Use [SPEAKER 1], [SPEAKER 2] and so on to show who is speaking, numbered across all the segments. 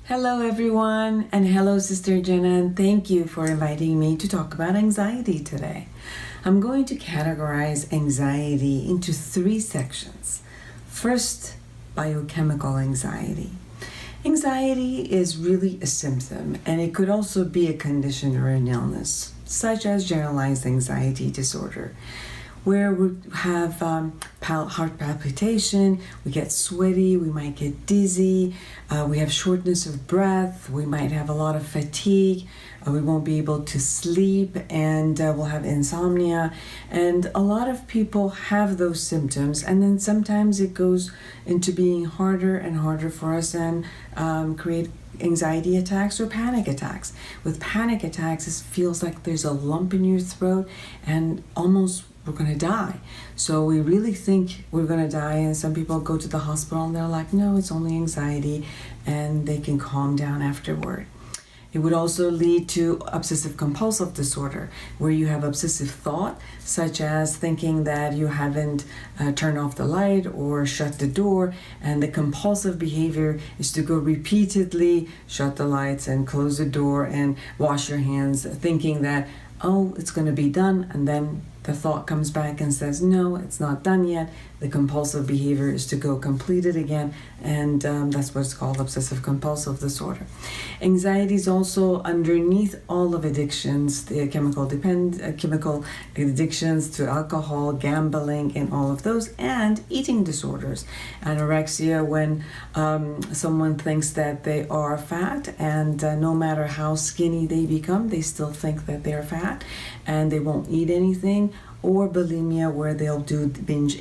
[SPEAKER 1] Hello everyone, and hello Sister Jenna, and thank you for inviting me to talk about anxiety today. I'm going to categorize anxiety into 3 sections. First, biochemical anxiety. Anxiety is really a symptom, and it could also be a condition or an illness, such as generalized anxiety disorder, where we have heart palpitation, we get sweaty, we might get dizzy, we have shortness of breath, we might have a lot of fatigue, we won't be able to sleep, and we'll have insomnia. And a lot of people have those symptoms, and then sometimes it goes into being harder and harder for us and create anxiety attacks or panic attacks. With panic attacks, it feels like there's a lump in your throat and almost we're going to die. So we really think we're going to die, and some people go to the hospital and they're like, no, it's only anxiety, and they can calm down afterward. It would also lead to obsessive-compulsive disorder, where you have obsessive thought, such as thinking that you haven't turned off the light or shut the door, and the compulsive behavior is to go repeatedly shut the lights and close the door and wash your hands, thinking that, oh, it's going to be done, and then the thought comes back and says, no, it's not done yet. The compulsive behavior is to go complete it again, and that's what's called obsessive-compulsive disorder. Anxiety is also underneath all of addictions, the chemical addictions to alcohol, gambling, and all of those, and eating disorders. Anorexia, when someone thinks that they are fat, and no matter how skinny they become, they still think that they're fat, and they won't eat anything. Or bulimia, where they'll do binge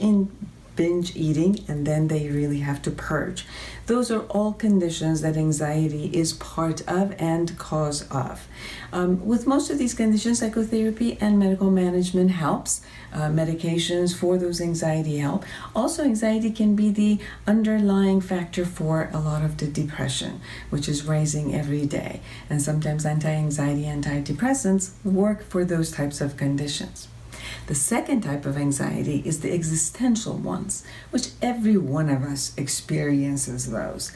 [SPEAKER 1] eating, and then they really have to purge. Those are all conditions that anxiety is part of and cause of. With most of these conditions, psychotherapy and medical management helps. Medications for those anxiety help. Also, anxiety can be the underlying factor for a lot of the depression, which is rising every day. And sometimes anti-anxiety, antidepressants work for those types of conditions. The second type of anxiety is the existential ones, which every one of us experiences those.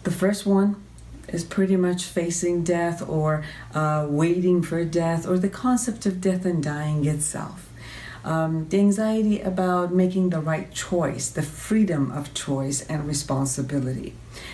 [SPEAKER 1] The first one is pretty much facing death, or waiting for death, or the concept of death and dying itself. The anxiety about making the right choice, the freedom of choice and responsibility.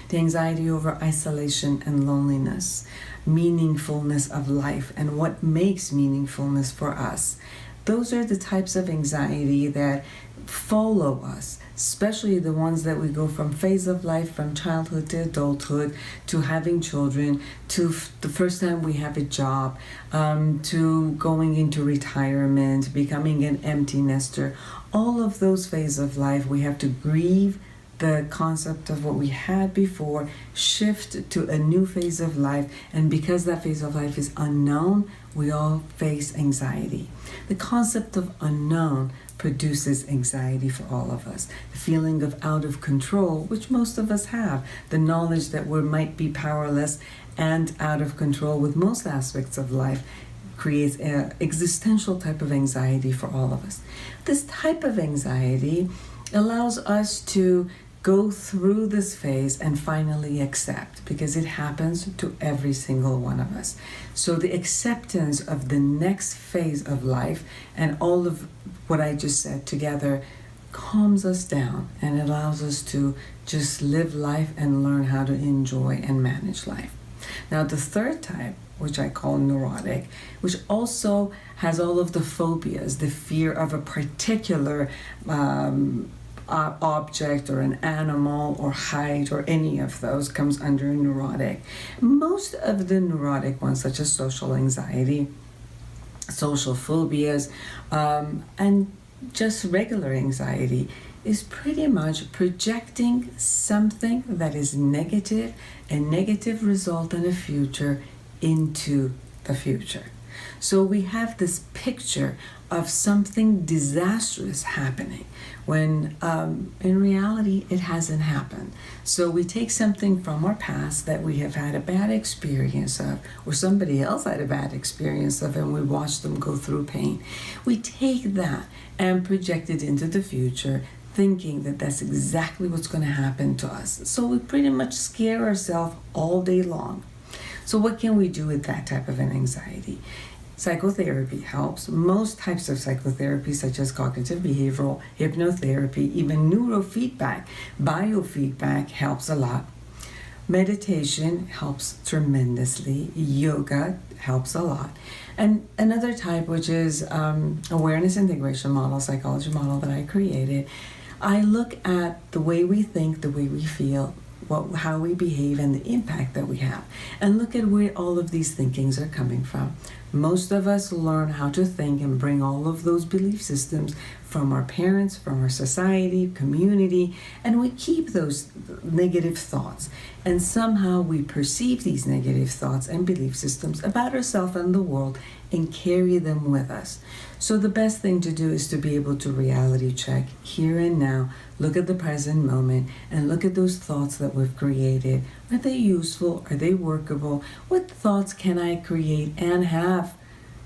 [SPEAKER 1] The anxiety over isolation and loneliness, meaningfulness of life, and what makes meaningfulness for us. Those are the types of anxiety that follow us, especially the ones that we go from phase of life, from childhood to adulthood, to having children, to the first time we have a job, to going into retirement, becoming an empty nester. All of those phases of life, we have to grieve the concept of what we had before, shift to a new phase of life, and because that phase of life is unknown, we all face anxiety. The concept of unknown produces anxiety for all of us. The feeling of out of control, which most of us have, the knowledge that we might be powerless and out of control with most aspects of life, creates an existential type of anxiety for all of us. This type of anxiety allows us to go through this phase and finally accept, because it happens to every single one of us. So the acceptance of the next phase of life and all of what I just said together calms us down and allows us to just live life and learn how to enjoy and manage life. Now, the third type, which I call neurotic, which also has all of the phobias, the fear of a particular object or an animal or height or any of those, comes under neurotic. Most of the neurotic ones, such as social anxiety, social phobias, and just regular anxiety, is pretty much projecting something that is negative, a negative result in the future, into the future. So we have this picture of something disastrous happening when in reality it hasn't happened. So we take something from our past that we have had a bad experience of, or somebody else had a bad experience of, and we watch them go through pain. We take that and project it into the future, thinking that that's exactly what's going to happen to us. So we pretty much scare ourselves all day long. So what can we do with that type of an anxiety? Psychotherapy helps. Most types of psychotherapy, such as cognitive behavioral, hypnotherapy, even neurofeedback, biofeedback helps a lot. Meditation helps tremendously. Yoga helps a lot. And another type, which is awareness integration model, psychology model that I created, I look at the way we think, the way we feel, how we behave, and the impact that we have, and look at where all of these thinkings are coming from. Most of us learn how to think and bring all of those belief systems from our parents, from our society, community, and we keep those negative thoughts. And somehow we perceive these negative thoughts and belief systems about ourselves and the world and carry them with us. So the best thing to do is to be able to reality check here and now, look at the present moment, and look at those thoughts that we've created. Are they useful? Are they workable? What thoughts can I create and have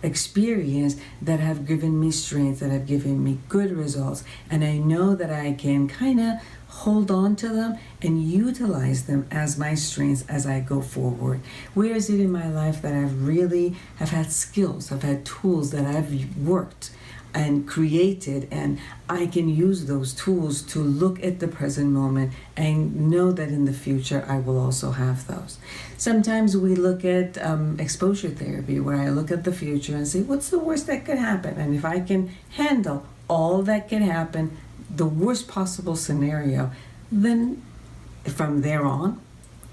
[SPEAKER 1] experience that have given me strength, that have given me good results, and I know that I can kind of hold on to them and utilize them as my strengths as I go forward. Where is it in my life that I've really have had skills, I've had tools that I've worked and created, and I can use those tools to look at the present moment and know that in the future I will also have those. Sometimes we look at exposure therapy, where I look at the future and say, what's the worst that could happen? And if I can handle all that can happen, the worst possible scenario, then from there on,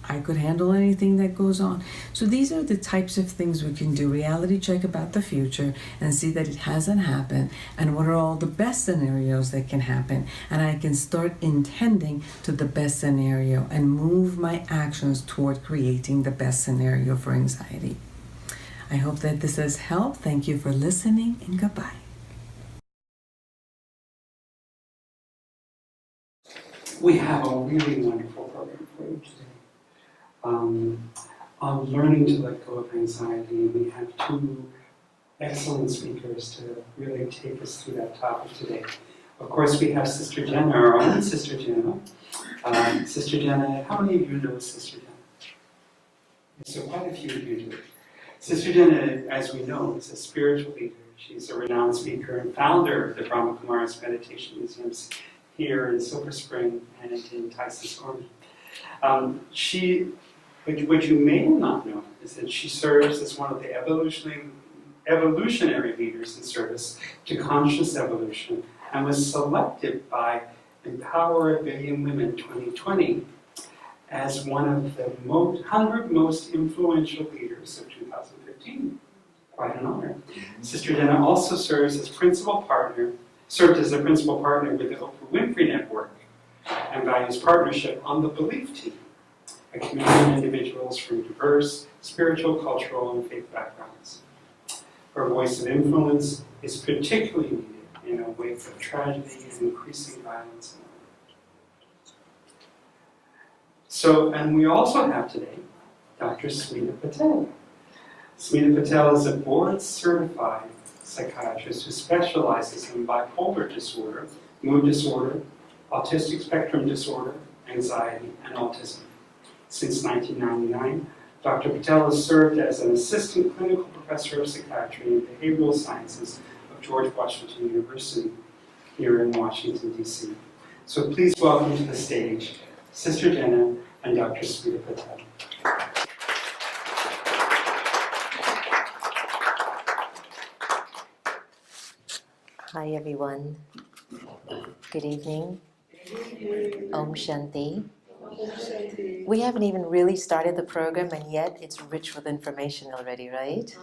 [SPEAKER 1] I could handle anything that goes on. So these are the types of things we can do. Reality check about the future and see that it hasn't happened, and what are all the best scenarios that can happen. And I can start intending to the best scenario and move my actions toward creating the best scenario for anxiety. I hope that this has helped. Thank you for listening, and goodbye.
[SPEAKER 2] We have a really wonderful program for you today. On learning to let go of anxiety, we have two excellent speakers to really take us through that topic today. Of course, we have Sister Jenna, our own Sister Jenna. Sister Jenna, how many of you know Sister Jenna? So quite a few of you do. Sister Jenna, as we know, is a spiritual leader. She's a renowned speaker and founder of the Brahma Kumaris Meditation Museums here in Silver Spring and in Tyson's Corner. What you may not know is that she serves as one of the evolutionary leaders in service to conscious evolution, and was selected by Empower a Billion Women 2020 as one of the 100 most influential leaders of 2015. Quite an honor. Sister Jenna also served as a principal partner with the Oprah Winfrey Network and values partnership on the Belief Team, a community of individuals from diverse spiritual, cultural, and faith backgrounds. Her voice of influence is particularly needed in a wake of tragedy and increasing violence in the world. So, and we also have today Dr. Smita Patel. Smita Patel is a board-certified psychiatrist who specializes in bipolar disorder, mood disorder, autistic spectrum disorder, anxiety, and autism. Since 1999, Dr. Patel has served as an assistant clinical professor of psychiatry and behavioral sciences of George Washington University here in Washington, D.C. So please welcome to the stage Sister Jenna and Dr. Smita Patel.
[SPEAKER 3] Hi everyone. Good evening. Om Shanti. We haven't even really started the program, and yet it's rich with information already, right?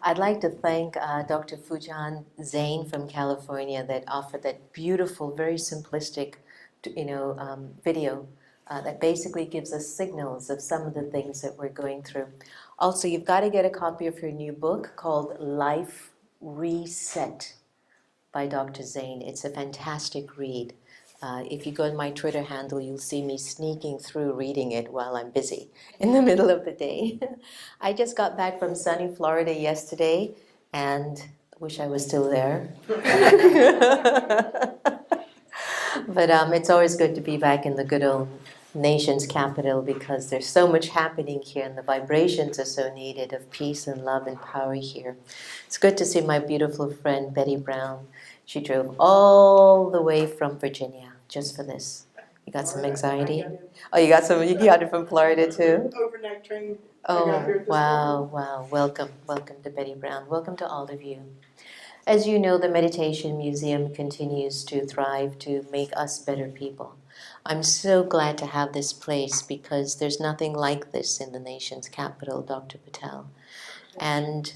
[SPEAKER 3] I'd like to thank Dr. Fujan Zain from California that offered that beautiful, very simplistic, video that basically gives us signals of some of the things that we're going through. Also, you've got to get a copy of your new book called Life Reset by Dr. Zain. It's a fantastic read. If you go to my Twitter handle, you'll see me sneaking through reading it while I'm busy in the middle of the day. I just got back from sunny Florida yesterday and wish I was still there. But it's always good to be back in the good old nation's capital because there's so much happening here and the vibrations are so needed of peace and love and power here. It's good to see my beautiful friend Betty Brown. She drove all the way from Virginia just for this. You got some anxiety? Oh, you got it from Florida too?
[SPEAKER 4] Overnight train.
[SPEAKER 3] Oh, wow, wow. Welcome to Betty Brown. Welcome to all of you. As you know, the Meditation Museum continues to thrive to make us better people. I'm so glad to have this place because there's nothing like this in the nation's capital, Dr. Patel. And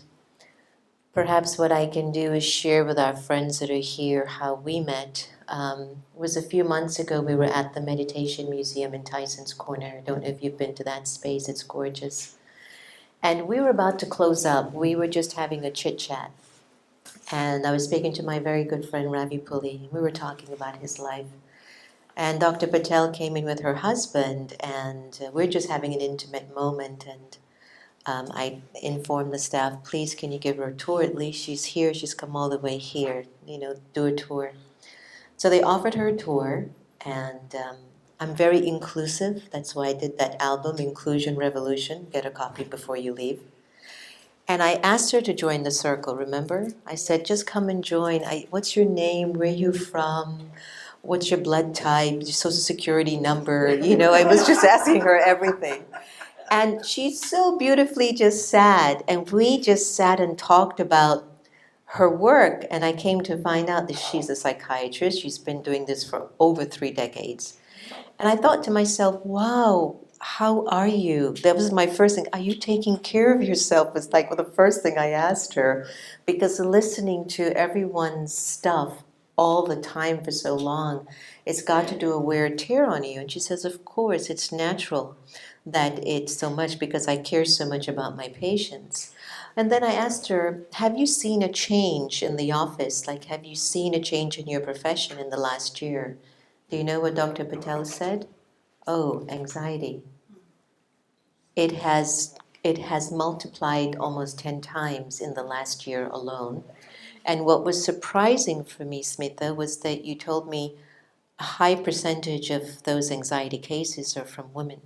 [SPEAKER 3] perhaps what I can do is share with our friends that are here how we met. It was a few months ago, we were at the Meditation Museum in Tyson's Corner. I don't know if you've been to that space, it's gorgeous. And we were about to close up. We were just having a chit-chat. And I was speaking to my very good friend Ravi Puli. We were talking about his life. And Dr. Patel came in with her husband, and we're just having an intimate moment. And I informed the staff, please, can you give her a tour? At least she's here. She's come all the way here, do a tour. So they offered her a tour, and I'm very inclusive. That's why I did that album, Inclusion Revolution. Get a copy before you leave. And I asked her to join the circle, remember? I said, just come and join. What's your name? Where are you from? What's your blood type? Your social security number? I was just asking her everything. And she so beautifully just sat, and we just sat and talked about her work. And I came to find out that she's a psychiatrist. She's been doing this for over 3 decades. And I thought to myself, wow, how are you? That was my first thing. Are you taking care of yourself? Was like the first thing I asked her, because listening to everyone's stuff all the time for so long, it's got to do a wear and tear on you. And she says, of course, it's natural that it's so much because I care so much about my patients. And then I asked her, have you seen a change in the office? Like, have you seen a change in your profession in the last year? Do you know what Dr. Patel said? Oh, anxiety. It has multiplied almost 10 times in the last year alone. And what was surprising for me, Smita, was that you told me a high percentage of those anxiety cases are from women.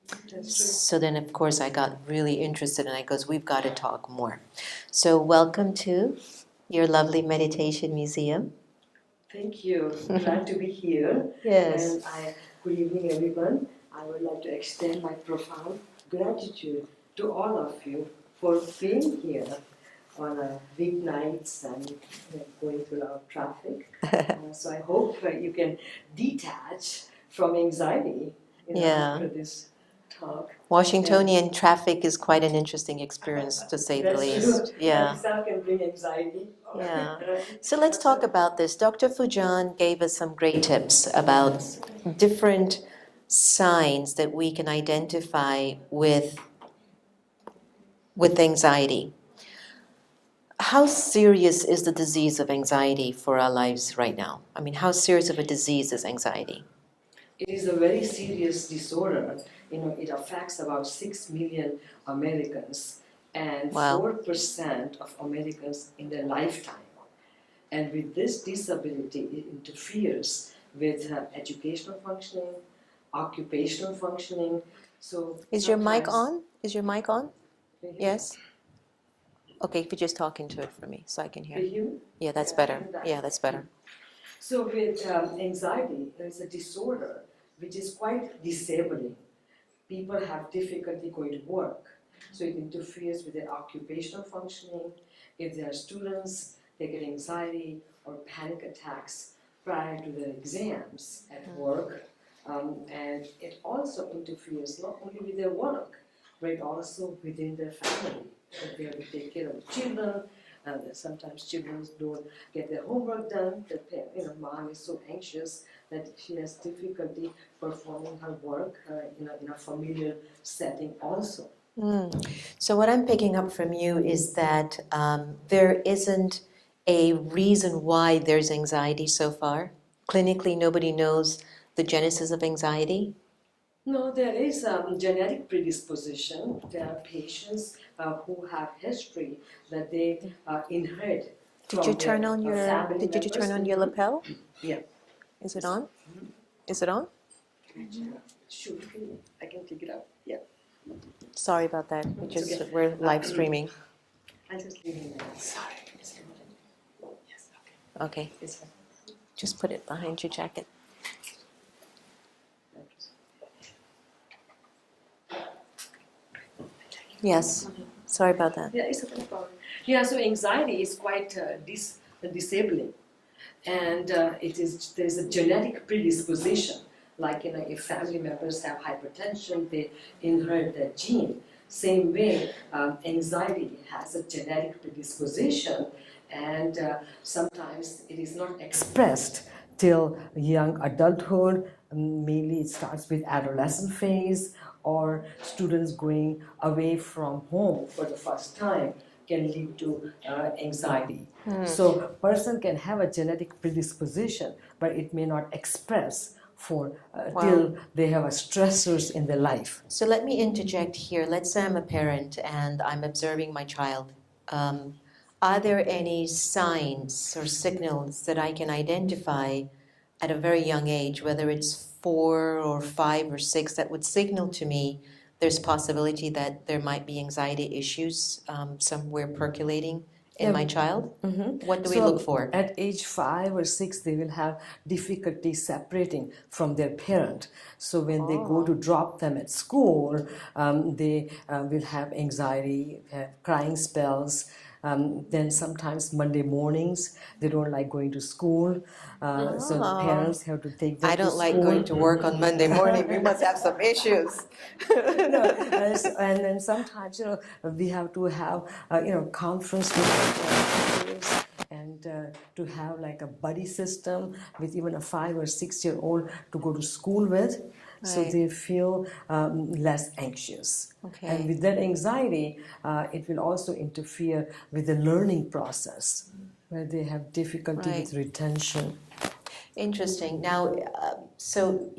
[SPEAKER 4] That's true.
[SPEAKER 3] So then, of course, I got really interested and I goes, we've got to talk more. So welcome to your lovely meditation museum.
[SPEAKER 4] Thank you. Glad to be here.
[SPEAKER 3] Yes.
[SPEAKER 4] And good evening, everyone. I would like to extend my profound gratitude to all of you for being here on weeknights and going through a lot of traffic. So I hope you can detach from anxiety after this talk.
[SPEAKER 3] Washingtonian traffic is quite an interesting experience, to say the
[SPEAKER 4] That's
[SPEAKER 3] least.
[SPEAKER 4] true.
[SPEAKER 3] Yeah.
[SPEAKER 4] That itself can bring anxiety.
[SPEAKER 3] Yeah. So let's talk about this. Dr. Fujan gave us some great tips about different signs that we can identify with anxiety. How serious is the disease of anxiety for our lives right now? I mean, how serious of a disease is anxiety?
[SPEAKER 4] It is a very serious disorder. It affects about 6 million Americans and
[SPEAKER 3] Wow.
[SPEAKER 4] 4% of Americans in their lifetime. And with this disability, it interferes with educational functioning, occupational functioning. So
[SPEAKER 3] Is your mic
[SPEAKER 4] sometimes-
[SPEAKER 3] on? Is your mic on? Yes? Okay, if you just talk into it for me so I can hear.
[SPEAKER 4] Can you?
[SPEAKER 3] Yeah, that's better. Yeah, that's better.
[SPEAKER 4] So with anxiety, it's a disorder which is quite disabling. People have difficulty going to work. So it interferes with their occupational functioning. If they are students, they get anxiety or panic attacks prior to their exams at work. And it also interferes not only with their work, but also within their family. If they have to take care of children, sometimes children don't get their homework done. Mom is so anxious that she has difficulty performing her work in a familiar setting also.
[SPEAKER 3] So what I'm picking up from you is that there isn't a reason why there's anxiety so far. Clinically, nobody knows the genesis of anxiety.
[SPEAKER 4] No, there is genetic predisposition. There are patients who have history that they inherit.
[SPEAKER 3] Did you turn on your lapel?
[SPEAKER 4] Yeah.
[SPEAKER 3] Is it on? Is it on?
[SPEAKER 4] Shoot, I can take it out. Yeah,
[SPEAKER 3] Sorry about that.
[SPEAKER 4] Okay.
[SPEAKER 3] We're live streaming.
[SPEAKER 4] I'll just leave it there. Sorry. Yes,
[SPEAKER 3] Okay.
[SPEAKER 4] it's fine.
[SPEAKER 3] Just put it behind your jacket. Yes. Sorry about that.
[SPEAKER 4] Yeah, it's a no problem. Yeah, so anxiety is quite disabling, and there is a genetic predisposition. Like if family members have hypertension, they inherit that gene. Same way, anxiety has a genetic predisposition, and sometimes it is not expressed till young adulthood. Mainly, it starts with adolescent phase, or students going away from home for the first time can lead to anxiety. So person can have a genetic predisposition, but it may not express for till they have a stressors in their life.
[SPEAKER 3] So let me interject here. Let's say I'm a parent and I'm observing my child. Are there any signs or signals that I can identify at a very young age, whether it's 4 or 5 or 6, that would signal to me there's possibility that there might be anxiety issues somewhere percolating in my child? What do we look for?
[SPEAKER 4] At age 5 or 6, they will have difficulty separating from their parent. So when they go to drop them at school, they will have anxiety, have crying spells. Then sometimes Monday mornings, they don't like going to school. So the parents have to take them
[SPEAKER 3] I
[SPEAKER 4] to
[SPEAKER 3] don't
[SPEAKER 4] school.
[SPEAKER 3] like going to work on Monday morning. We must have some issues.
[SPEAKER 4] And then sometimes, we have to have, conference with our teachers, and to have like a buddy system with even a 5 or 6-year-old to go to school with. So
[SPEAKER 3] Right.
[SPEAKER 4] they feel less anxious.
[SPEAKER 3] Okay.
[SPEAKER 4] And with that anxiety, it will also interfere with the learning process, where they have difficulty
[SPEAKER 3] Right.
[SPEAKER 4] with retention.
[SPEAKER 3] Interesting. Now, so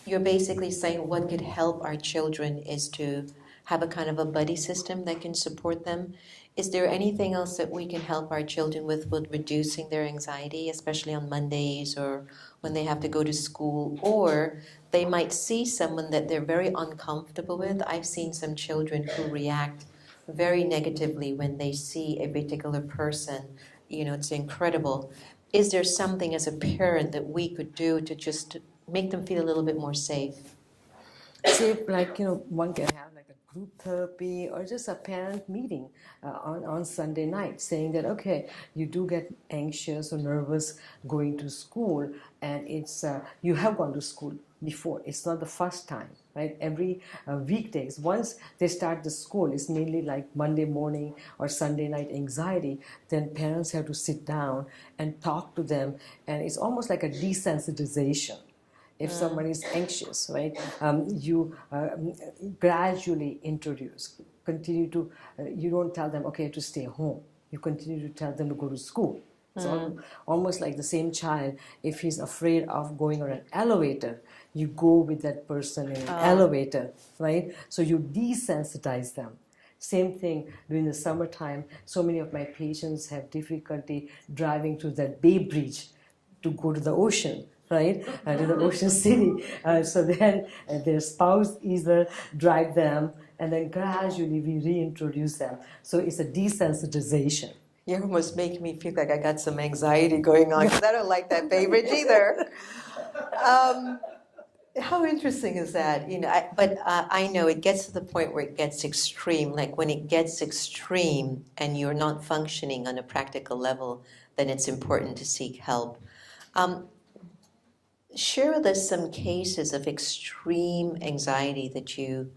[SPEAKER 3] you're basically saying what could help our children is to have a kind of a buddy system that can support them. Is there anything else that we can help our children with reducing their anxiety, especially on Mondays or when they have to go to school, or they might see someone that they're very uncomfortable with? I've seen some children who react very negatively when they see a particular person. It's incredible. Is there something as a parent that we could do to just make them feel a little bit more safe?
[SPEAKER 4] Say, like, one can have like a group therapy or just a parent meeting on Sunday night, saying that, okay, you do get anxious or nervous going to school, and it's you have gone to school before. It's not the first time, right? Every weekdays, once they start the school, it's mainly like Monday morning or Sunday night anxiety. Then parents have to sit down and talk to them, and it's almost like a desensitization. If someone is anxious, right, you gradually continue to, you don't tell them, okay, to stay home. You continue to tell them to go to school. It's almost like the same child, if he's afraid of going on an elevator, you go with that person in an elevator, right? So you desensitize them. Same thing during the summertime. So many of my patients have difficulty driving through that Bay Bridge to go to the ocean, right? To the ocean city. So then their spouse either drive them, and then gradually we reintroduce them. So it's a desensitization.
[SPEAKER 3] You're almost making me feel like I got some anxiety going on because I don't like that Bay Bridge either. How interesting is that? But I know it gets to the point where it gets extreme. Like when it gets extreme and you're not functioning on a practical level, then it's important to seek help. Share with us some cases of extreme anxiety that you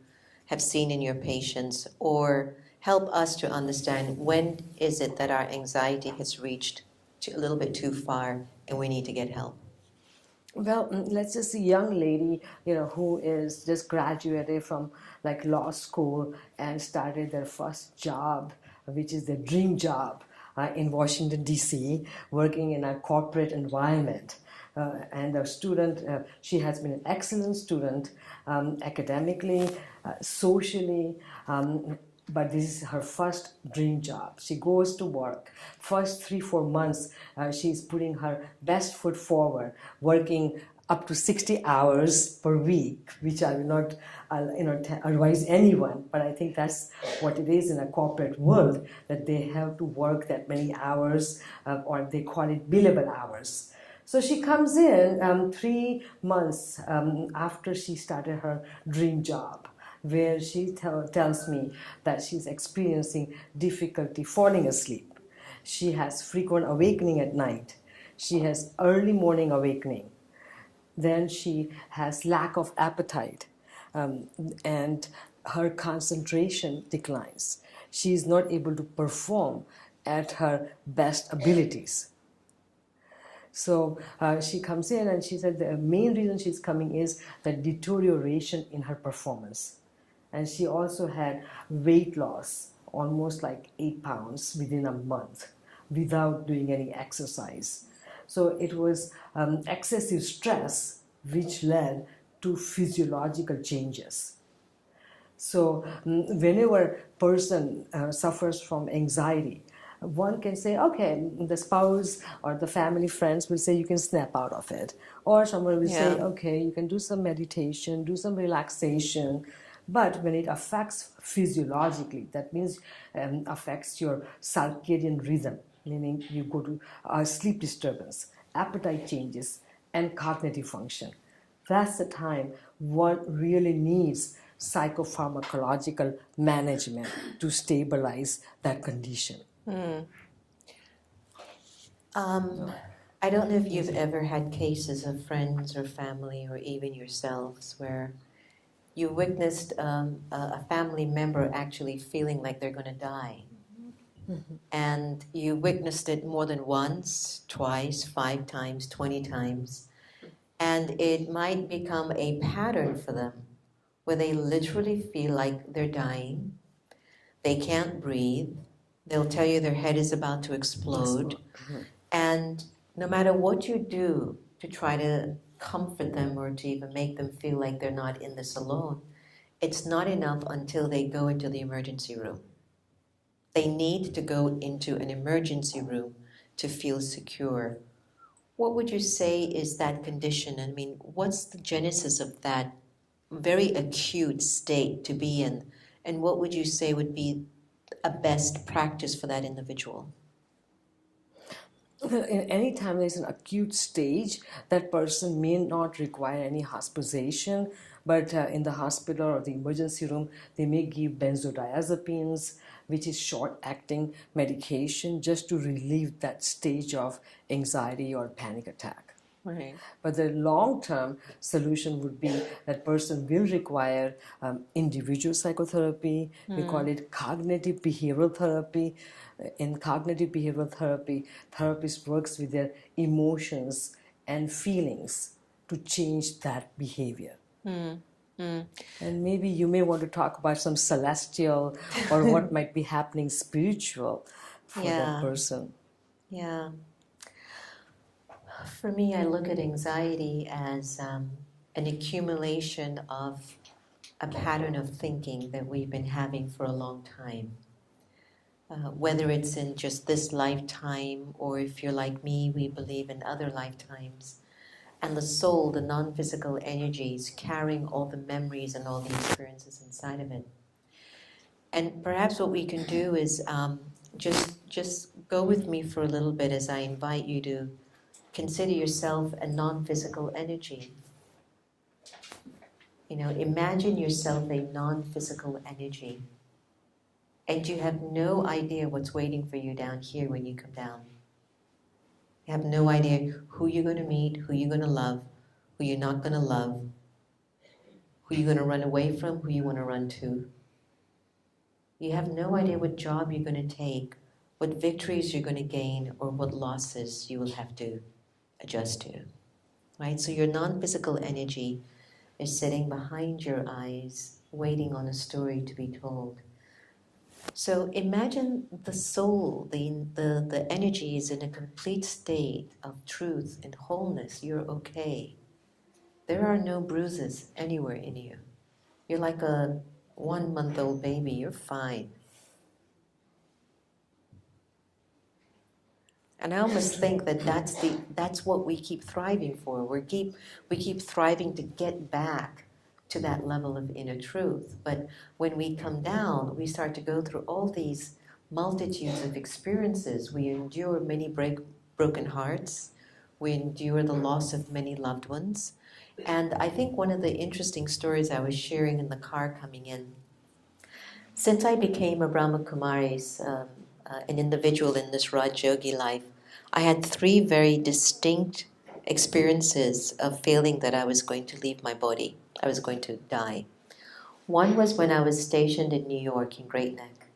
[SPEAKER 3] have seen in your patients, or help us to understand when is it that our anxiety has reached a little bit too far and we need to get help.
[SPEAKER 4] Well, let's just see a young lady, who is just graduated from like law school and started their first job, which is their dream job in Washington, D.C., working in a corporate environment. And a student, she has been an excellent student academically, socially, but this is her first dream job. She goes to work. First 3-4 months, she's putting her best foot forward, working up to 60 hours per week, which I will not advise anyone, but I think that's what it is in a corporate world, that they have to work that many hours, or they call it billable hours. So she comes in 3 months after she started her dream job, where she tells me that she's experiencing difficulty falling asleep. She has frequent awakening at night. She has early morning awakening. Then she has lack of appetite, and her concentration declines. She is not able to perform at her best abilities. So she comes in and she said the main reason she's coming is the deterioration in her performance. And she also had weight loss, almost like 8 pounds within a month, without doing any exercise. So it was excessive stress which led to physiological changes. So whenever a person suffers from anxiety, one can say, okay, the spouse or the family friends will say you can snap out of it. Or someone will say, okay, you can do some meditation, do some relaxation. But when it affects physiologically, that means affects your circadian rhythm, meaning you go to sleep disturbance, appetite changes, and cognitive function. That's the time one really needs psychopharmacological management to stabilize that condition.
[SPEAKER 3] I don't know if you've ever had cases of friends or family or even yourselves where you witnessed a family member actually feeling like they're going to die. And you witnessed it more than once, twice, 5 times, 20 times. And it might become a pattern for them where they literally feel like they're dying. They can't breathe. They'll tell you their head is about to explode. And no matter what you do to try to comfort them or to even make them feel like they're not in this alone, it's not enough until they go into the emergency room. They need to go into an emergency room to feel secure. What would you say is that condition? I mean, what's the genesis of that very acute state to be in? And what would you say would be a best practice for that individual?
[SPEAKER 4] Any time there's an acute stage, that person may not require any hospitalization, but in the hospital or the emergency room, they may give benzodiazepines, which is short-acting medication, just to relieve that stage of anxiety or panic attack.
[SPEAKER 3] Right.
[SPEAKER 4] But the long-term solution would be that person will require individual psychotherapy. We call it cognitive behavioral therapy. In cognitive behavioral therapy, therapist works with their emotions and feelings to change that behavior. And maybe you may want to talk about some celestial or what might be happening spiritual for that person.
[SPEAKER 3] Yeah. For me, I look at anxiety as an accumulation of a pattern of thinking that we've been having for a long time. Whether it's in just this lifetime, or if you're like me, we believe in other lifetimes. And the soul, the non-physical energies, carrying all the memories and all the experiences inside of it. And perhaps what we can do is just go with me for a little bit as I invite you to consider yourself a non-physical energy. You know, imagine yourself a non-physical energy. And you have no idea what's waiting for you down here when you come down. You have no idea who you're going to meet, who you're going to love, who you're not going to love, who you're going to run away from, who you want to run to. You have no idea what job you're going to take, what victories you're going to gain, or what losses you will have to adjust to. Right? So your non-physical energy is sitting behind your eyes, waiting on a story to be told. So imagine the soul, the energy is in a complete state of truth and wholeness. You're okay. There are no bruises anywhere in you. You're like a 1-month-old baby. You're fine. And I almost think that that's what we keep thriving for. We keep thriving to get back to that level of inner truth. But when we come down, we start to go through all these multitudes of experiences. We endure many broken hearts. We endure the loss of many loved ones. And I think one of the interesting stories I was sharing in the car coming in, since I became a Brahma Kumaris, an individual in this Raj Yogi life, I had 3 very distinct experiences of feeling that I was going to leave my body. I was going to die. One was when I was stationed in New York in Great Neck,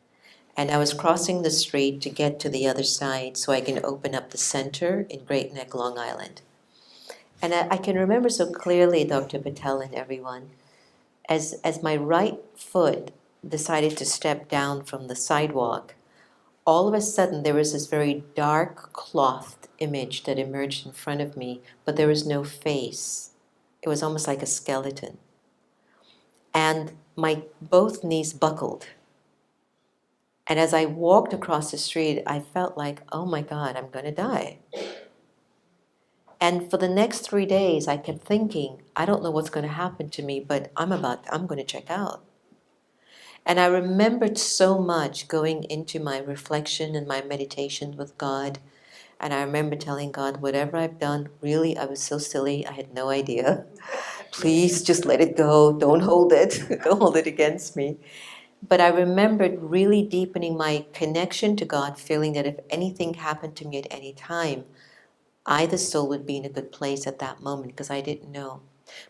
[SPEAKER 3] and I was crossing the street to get to the other side so I can open up the center in Great Neck, Long Island. And I can remember so clearly, Dr. Patel and everyone, as my right foot decided to step down from the sidewalk, all of a sudden there was this very dark clothed image that emerged in front of me, but there was no face. It was almost like a skeleton. And my both knees buckled. And as I walked across the street, I felt like, oh my God, I'm going to die. And for the next 3 days, I kept thinking, I don't know what's going to happen to me, but I'm going to check out. And I remembered so much going into my reflection and my meditation with God. And I remember telling God, whatever I've done, really, I was so silly, I had no idea. Please just let it go, don't hold it, don't hold it against me. But I remembered really deepening my connection to God, feeling that if anything happened to me at any time, I, the soul, would be in a good place at that moment because I didn't know.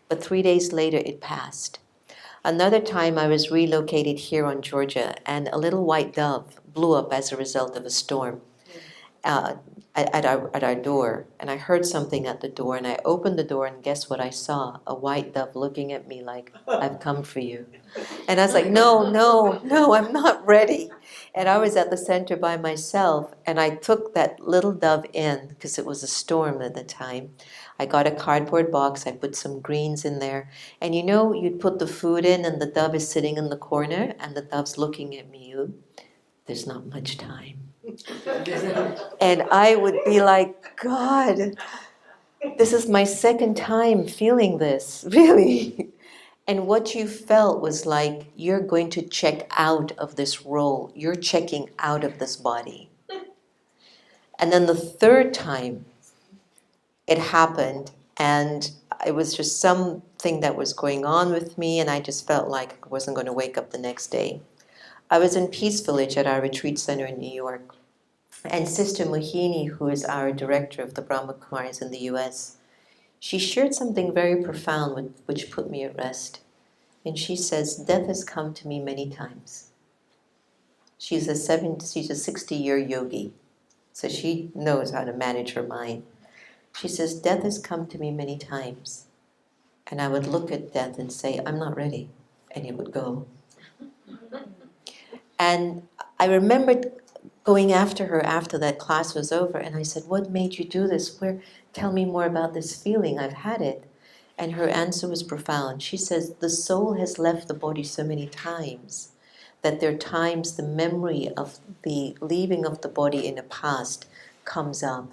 [SPEAKER 3] But 3 days later, it passed. Another time I was relocated here on Georgia, and a little white dove blew up as a result of a storm at our door. And I heard something at the door, and I opened the door, and guess what I saw? A white dove looking at me like, I've come for you. And I was like, no, I'm not ready. And I was at the center by myself, and I took that little dove in, because it was a storm at the time. I got a cardboard box, I put some greens in there, and you know, you'd put the food in, and the dove is sitting in the corner, and the dove's looking at me. There's not much time. And I would be like, God, this is my second time feeling this, really. And what you felt was like, you're going to check out of this role. You're checking out of this body. And then the third time it happened, and it was just something that was going on with me, and I just felt like I wasn't going to wake up the next day. I was in Peace Village at our retreat center in New York. And Sister Mohini, who is our director of the Brahma Kumaris in the US, she shared something very profound which put me at rest. And she says, death has come to me many times. She's a 60-year yogi, so she knows how to manage her mind. She says, death has come to me many times. And I would look at death and say, I'm not ready. And it would go. And I remembered going after her after that class was over, and I said, what made you do this? Tell me more about this feeling. I've had it. And her answer was profound. She says, the soul has left the body so many times that there are times the memory of the leaving of the body in the past comes up,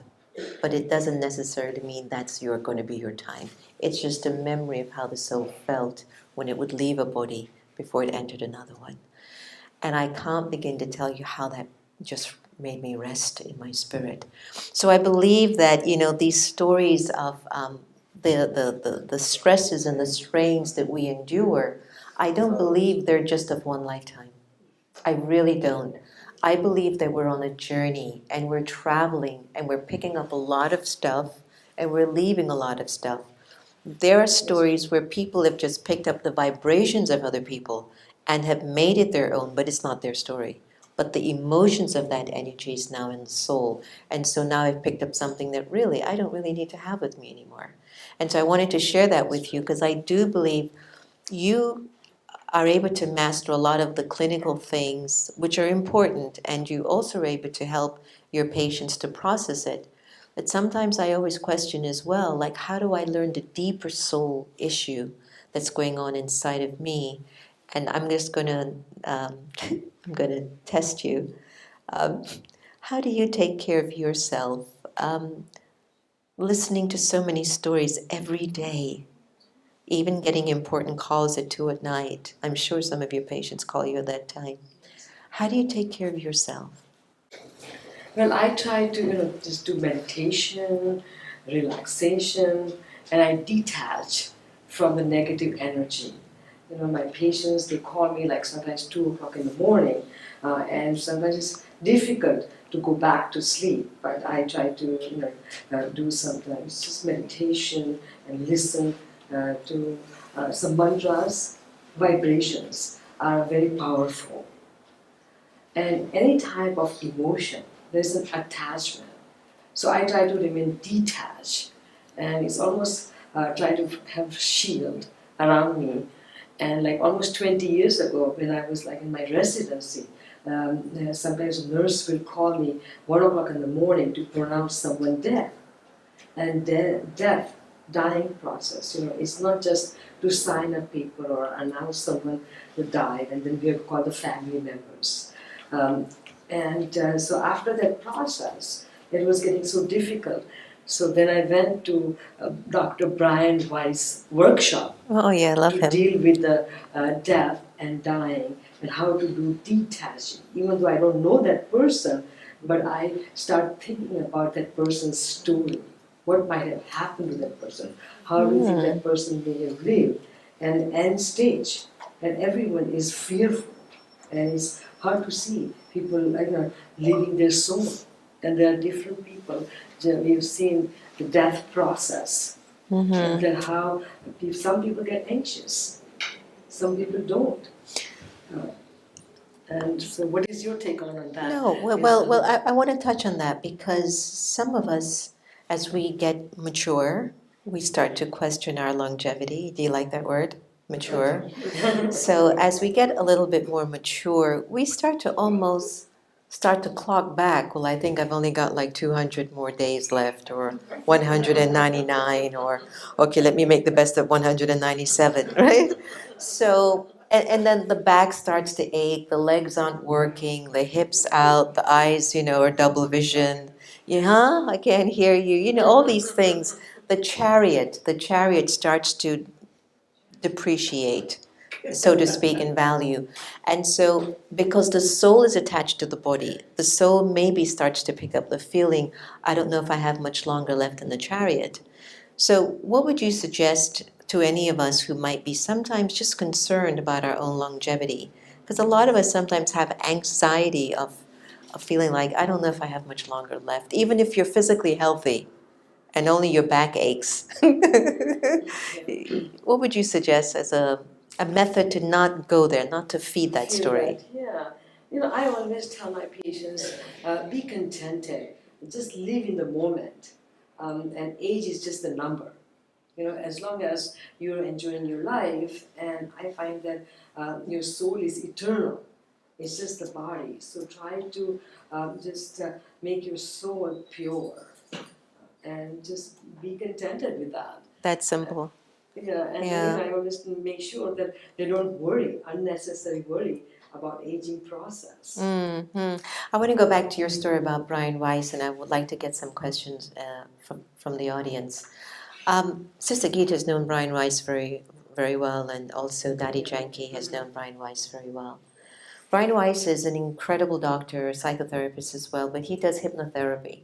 [SPEAKER 3] but it doesn't necessarily mean that's going to be your time. It's just a memory of how the soul felt when it would leave a body before it entered another one. And I can't begin to tell you how that just made me rest in my spirit. So I believe that, these stories of the stresses and the strains that we endure, I don't believe they're just of one lifetime. I really don't. I believe that we're on a journey and we're traveling and we're picking up a lot of stuff and we're leaving a lot of stuff. There are stories where people have just picked up the vibrations of other people and have made it their own, but it's not their story. But the emotions of that energy is now in the soul. And so now I've picked up something that really, I don't really need to have with me anymore. And so I wanted to share that with you because I do believe you are able to master a lot of the clinical things which are important, and you also are able to help your patients to process it. But sometimes I always question as well, like, how do I learn the deeper soul issue that's going on inside of me? And I'm just going to I'm going to test you. How do you take care of yourself? Listening to so many stories every day, even getting important calls at 2 at night. I'm sure some of your patients call you at that time. How do you take care of yourself?
[SPEAKER 4] Well, I try to, just do meditation, relaxation, and I detach from the negative energy. My patients, they call me like sometimes 2 o'clock in the morning, and sometimes it's difficult to go back to sleep, but I try to, do sometimes just meditation and listen to some mantras. Vibrations are very powerful. And any type of emotion, there's an attachment. So I try to remain detached, and it's almost try to have a shield around me. And like almost 20 years ago, when I was like in my residency, sometimes a nurse will call me 1 o'clock in the morning to pronounce someone dead. And death, dying process, it's not just to sign a paper or announce someone who died, and then we have called the family members. So after that process, it was getting so difficult. So then I went to Dr. Brian Weiss' workshop
[SPEAKER 3] Oh yeah, I love
[SPEAKER 4] to
[SPEAKER 3] him.
[SPEAKER 4] deal with the death and dying and how to do detaching. Even though I don't know that person, but I start thinking about that person's story. What might have happened to that person? How do you think that person may have lived? And end stage. And everyone is fearful. And it's hard to see people leaving their soul. And there are different people. We've seen the death process. And then how some people get anxious, some people don't. And so, what is your take on that?
[SPEAKER 3] No, well, I want to touch on that because some of us, as we get mature, we start to question our longevity. Do you like that word? Mature. So as we get a little bit more mature, we start to clock back. Well, I think I've only got like 200 more days left, or 199, or okay, let me make the best of 197, right? So, and then the back starts to ache, the legs aren't working, the hips out, the eyes, are double vision. Yeah, I can't hear you. All these things. The chariot starts to depreciate, so to speak, in value. And so, because the soul is attached to the body, the soul maybe starts to pick up the feeling, I don't know if I have much longer left in the chariot. So, what would you suggest to any of us who might be sometimes just concerned about our own longevity? Because a lot of us sometimes have anxiety of feeling like, I don't know if I have much longer left, even if you're physically healthy and only your back aches. What would you suggest as a method to not go there, not to feed that story?
[SPEAKER 4] Yeah. I always tell my patients, be contented, just live in the moment. And age is just a number. As long as you're enjoying your life, and I find that your soul is eternal. It's just the body. So try to just make your soul pure. And just be contented with that.
[SPEAKER 3] That's simple.
[SPEAKER 4] Then I always make sure that they don't worry, unnecessary worry about aging process.
[SPEAKER 3] I want to go back to your story about Brian Weiss, and I would like to get some questions from the audience. Sister Geeta has known Brian Weiss very, very well, and also Daddy Janki has known Brian Weiss very well. Brian Weiss is an incredible doctor, psychotherapist as well, but he does hypnotherapy.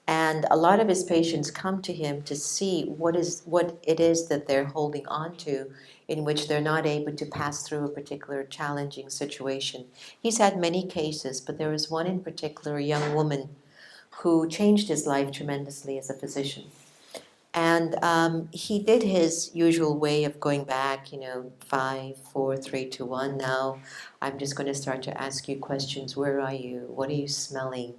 [SPEAKER 3] And a lot of his patients come to him to see what it is that they're holding on to, in which they're not able to pass through a particular challenging situation. He's had many cases, but there was one in particular, a young woman, who changed his life tremendously as a physician. And he did his usual way of going back, 5, 4, 3, 2, 1. Now I'm just going to start to ask you questions. Where are you? What are you smelling?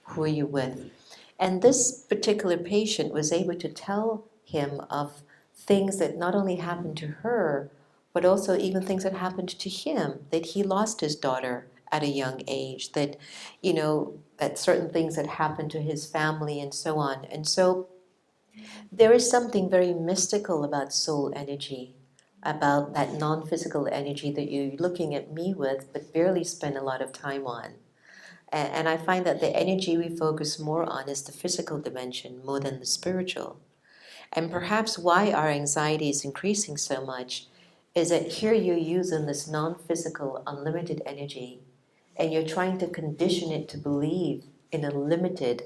[SPEAKER 3] Who are you with? And this particular patient was able to tell him of things that not only happened to her, but also even things that happened to him, that he lost his daughter at a young age, that, that certain things that happened to his family and so on. And so there is something very mystical about soul energy, about that non-physical energy that you're looking at me with, but barely spend a lot of time on. And I find that the energy we focus more on is the physical dimension more than the spiritual. And perhaps why our anxiety is increasing so much is that here you're using this non-physical, unlimited energy, and you're trying to condition it to believe in a limited,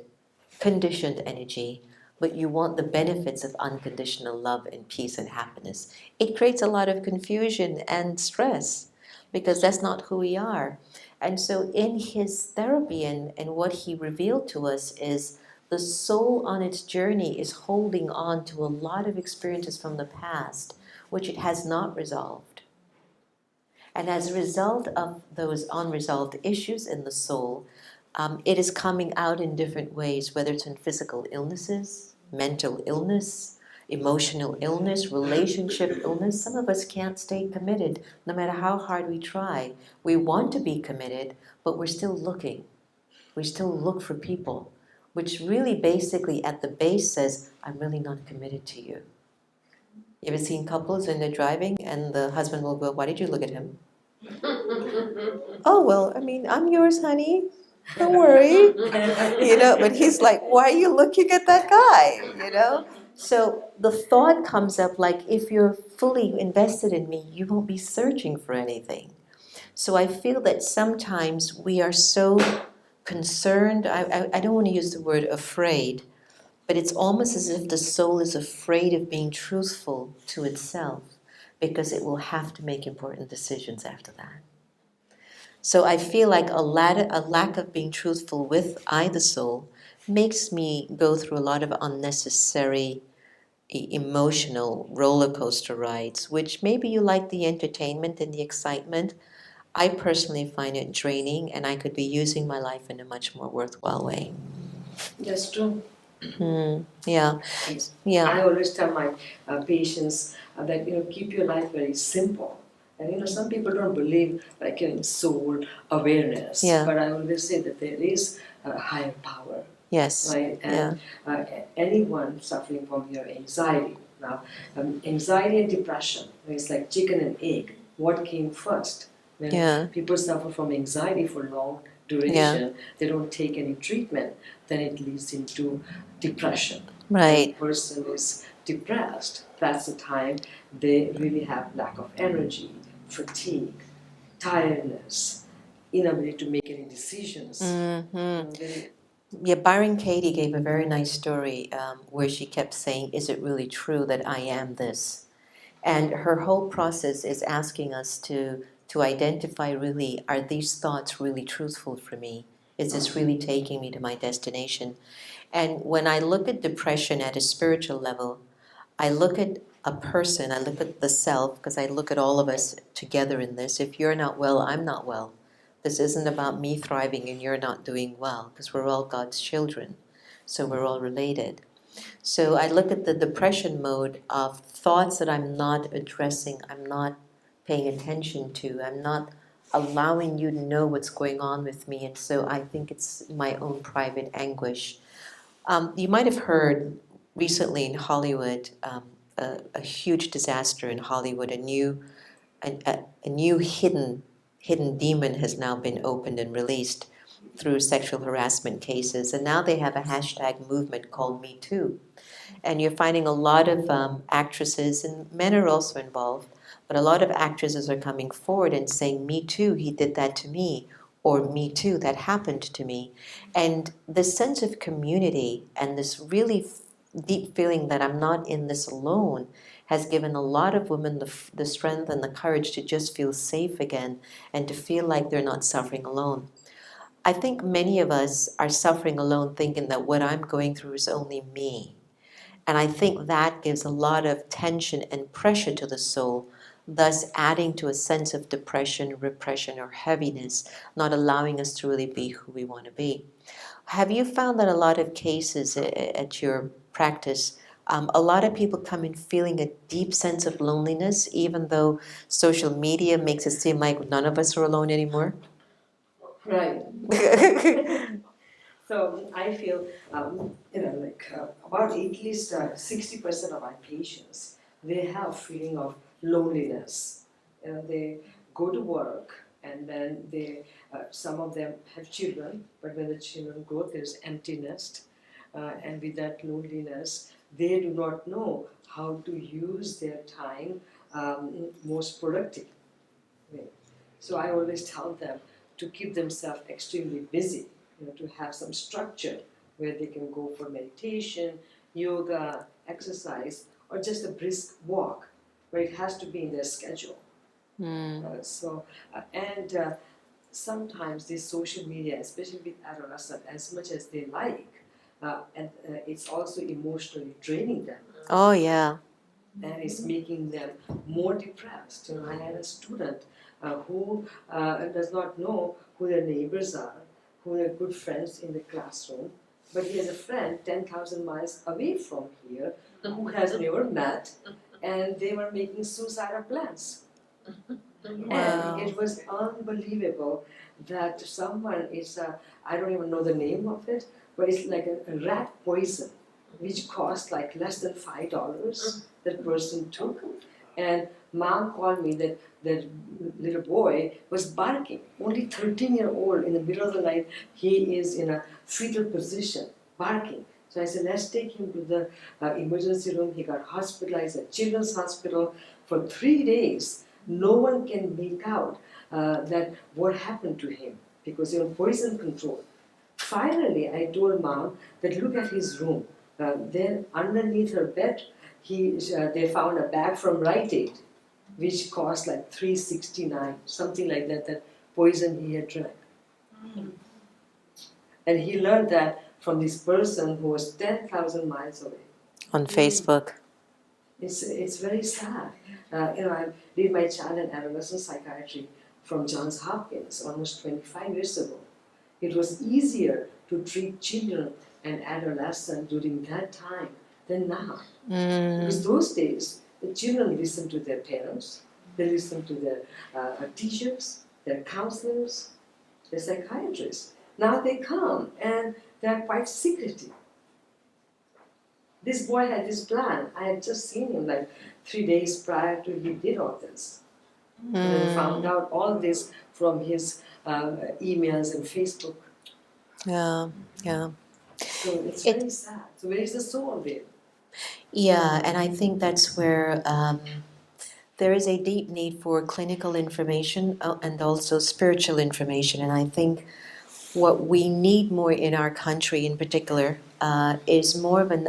[SPEAKER 3] conditioned energy, but you want the benefits of unconditional love and peace and happiness. It creates a lot of confusion and stress because that's not who we are. And so in his therapy and what he revealed to us is the soul on its journey is holding on to a lot of experiences from the past which it has not resolved. And as a result of those unresolved issues in the soul, it is coming out in different ways, whether it's in physical illnesses, mental illness, emotional illness, relationship illness. Some of us can't stay committed no matter how hard we try. We want to be committed, but we're still looking. We still look for people, which really basically at the base says, I'm really not committed to you. You ever seen couples when they're driving and the husband will go, why did you look at him? Oh, well, I mean, I'm yours, honey. Don't worry. But he's like, why are you looking at that guy? So the thought comes up like, if you're fully invested in me, you won't be searching for anything. So I feel that sometimes we are so concerned, I don't want to use the word afraid, but it's almost as if the soul is afraid of being truthful to itself because it will have to make important decisions after that. So I feel like a lack of being truthful with the soul makes me go through a lot of unnecessary emotional roller coaster rides, which maybe you like the entertainment and the excitement. I personally find it draining, and I could be using my life in a much more worthwhile way.
[SPEAKER 4] That's true.
[SPEAKER 3] Yeah.
[SPEAKER 4] I always tell my patients that keep your life very simple. And some people don't believe like in soul awareness.
[SPEAKER 3] Yeah.
[SPEAKER 4] But I always say that there is a higher power.
[SPEAKER 3] Yes.
[SPEAKER 4] Right? And anyone suffering from your anxiety. Now, anxiety and depression, it's like chicken and egg. What came first? When people suffer from anxiety for long duration, they don't take any treatment, then it leads into depression.
[SPEAKER 3] Right.
[SPEAKER 4] When a person is depressed, that's the time they really have lack of energy, fatigue, tiredness, inability to make any decisions.
[SPEAKER 3] Yeah, Byron Katie gave a very nice story where she kept saying, is it really true that I am this? And her whole process is asking us to identify really, are these thoughts really truthful for me? Is this really taking me to my destination? And when I look at depression at a spiritual level, I look at a person, I look at the self, because I look at all of us together in this. If you're not well, I'm not well. This isn't about me thriving and you're not doing well, because we're all God's children, so we're all related. So I look at the depression mode of thoughts that I'm not addressing, I'm not paying attention to, I'm not allowing you to know what's going on with me, and so I think it's my own private anguish. You might have heard recently in Hollywood, a huge disaster in Hollywood, a new hidden demon has now been opened and released through sexual harassment cases, and now they have a hashtag movement called Me Too. And you're finding a lot of actresses, and men are also involved, but a lot of actresses are coming forward and saying, me too, he did that to me, or me too, that happened to me. And this sense of community and this really deep feeling that I'm not in this alone has given a lot of women the strength and the courage to just feel safe again and to feel like they're not suffering alone. I think many of us are suffering alone thinking that what I'm going through is only me. And I think that gives a lot of tension and pressure to the soul, thus adding to a sense of depression, repression, or heaviness, not allowing us to really be who we want to be. Have you found that a lot of cases at your practice, a lot of people come in feeling a deep sense of loneliness, even though social media makes it seem like none of us are alone anymore?
[SPEAKER 4] Right. So I feel, about at least 60% of our patients, they have feeling of loneliness. They go to work, And then some of them have children, but when the children grow, there's emptiness. And with that loneliness, they do not know how to use their time most productive way. So I always tell them to keep themselves extremely busy, to have some structure where they can go for meditation, yoga, exercise, or just a brisk walk, but it has to be in their schedule. Sometimes this social media, especially with adolescents, as much as they like, it's also emotionally draining them.
[SPEAKER 3] Oh, yeah.
[SPEAKER 4] And it's making them more depressed. I had a student who does not know who their neighbors are, who their good friends in the classroom, but he has a friend 10,000 miles away from here who has never met, and they were making suicidal plans.
[SPEAKER 3] Wow.
[SPEAKER 4] And it was unbelievable that someone I don't even know the name of it, but it's like a rat poison, which cost like less than $5 that person took. And mom called me that the little boy was barking, only 13-year-old, in the middle of the night, he is in a fetal position, barking. So I said, let's take him to the emergency room. He got hospitalized at Children's Hospital for 3 days. No one can make out that what happened to him because they were poison control. Finally, I told mom that look at his room. Then underneath her bed, they found a bag from Rite Aid, which cost like $3.69, something like that poison he had drank. And he learned that from this person who was 10,000 miles away.
[SPEAKER 3] On Facebook.
[SPEAKER 4] It's very sad. I did my child and adolescent psychiatry from Johns Hopkins almost 25 years ago. It was easier to treat children and adolescents during that time than now. Because those days, the children listened to their parents, they listened to their teachers, their counselors, their psychiatrists. Now they come and they're quite secretive. This boy had this plan. I had just seen him like 3 days prior to he did all this. And I found out all this from his emails and Facebook.
[SPEAKER 3] Yeah, yeah.
[SPEAKER 4] So it's very sad. So where is the soul there?
[SPEAKER 3] Yeah, and I think that's where there is a deep need for clinical information and also spiritual information. And I think what we need more in our country in particular is more of an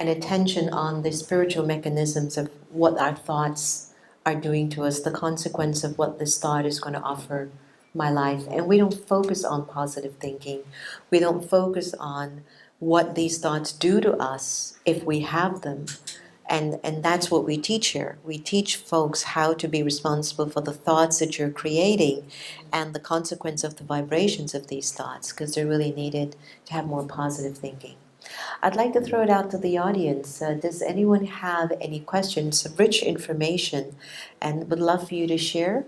[SPEAKER 3] attention on the spiritual mechanisms of what our thoughts are doing to us, the consequence of what this thought is going to offer my life. And we don't focus on positive thinking. We don't focus on what these thoughts do to us if we have them. And that's what we teach here. We teach folks how to be responsible for the thoughts that you're creating and the consequence of the vibrations of these thoughts, because they're really needed to have more positive thinking. I'd like to throw it out to the audience. Does anyone have any questions, rich information, and would love for you to share?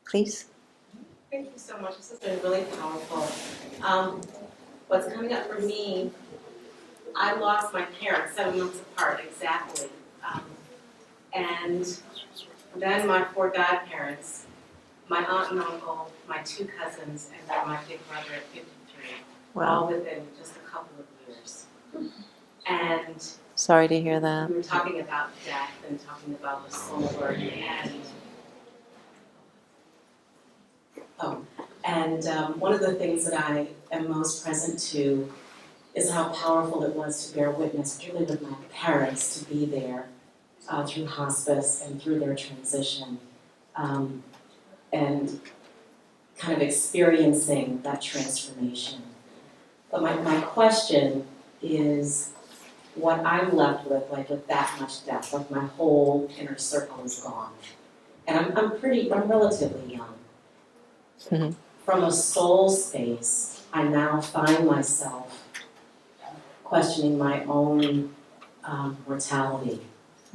[SPEAKER 3] Please.
[SPEAKER 5] Thank you so much. This has been really powerful. What's coming up for me, I lost my parents 7 months apart exactly. And then my 4 godparents, my aunt and uncle, my 2 cousins, and then my big brother at 53. All within just a couple of years. And
[SPEAKER 3] Sorry to hear that.
[SPEAKER 5] we were talking about death and talking about the soul work and one of the things that I am most present to is how powerful it was to bear witness, particularly with my parents, to be there through hospice and through their transition, and kind of experiencing that transformation. But my question is, what I'm left with, like with that much death, like my whole inner circle is gone. And I'm relatively young.
[SPEAKER 3] Mm-hmm.
[SPEAKER 5] From a soul space, I now find myself questioning my own mortality.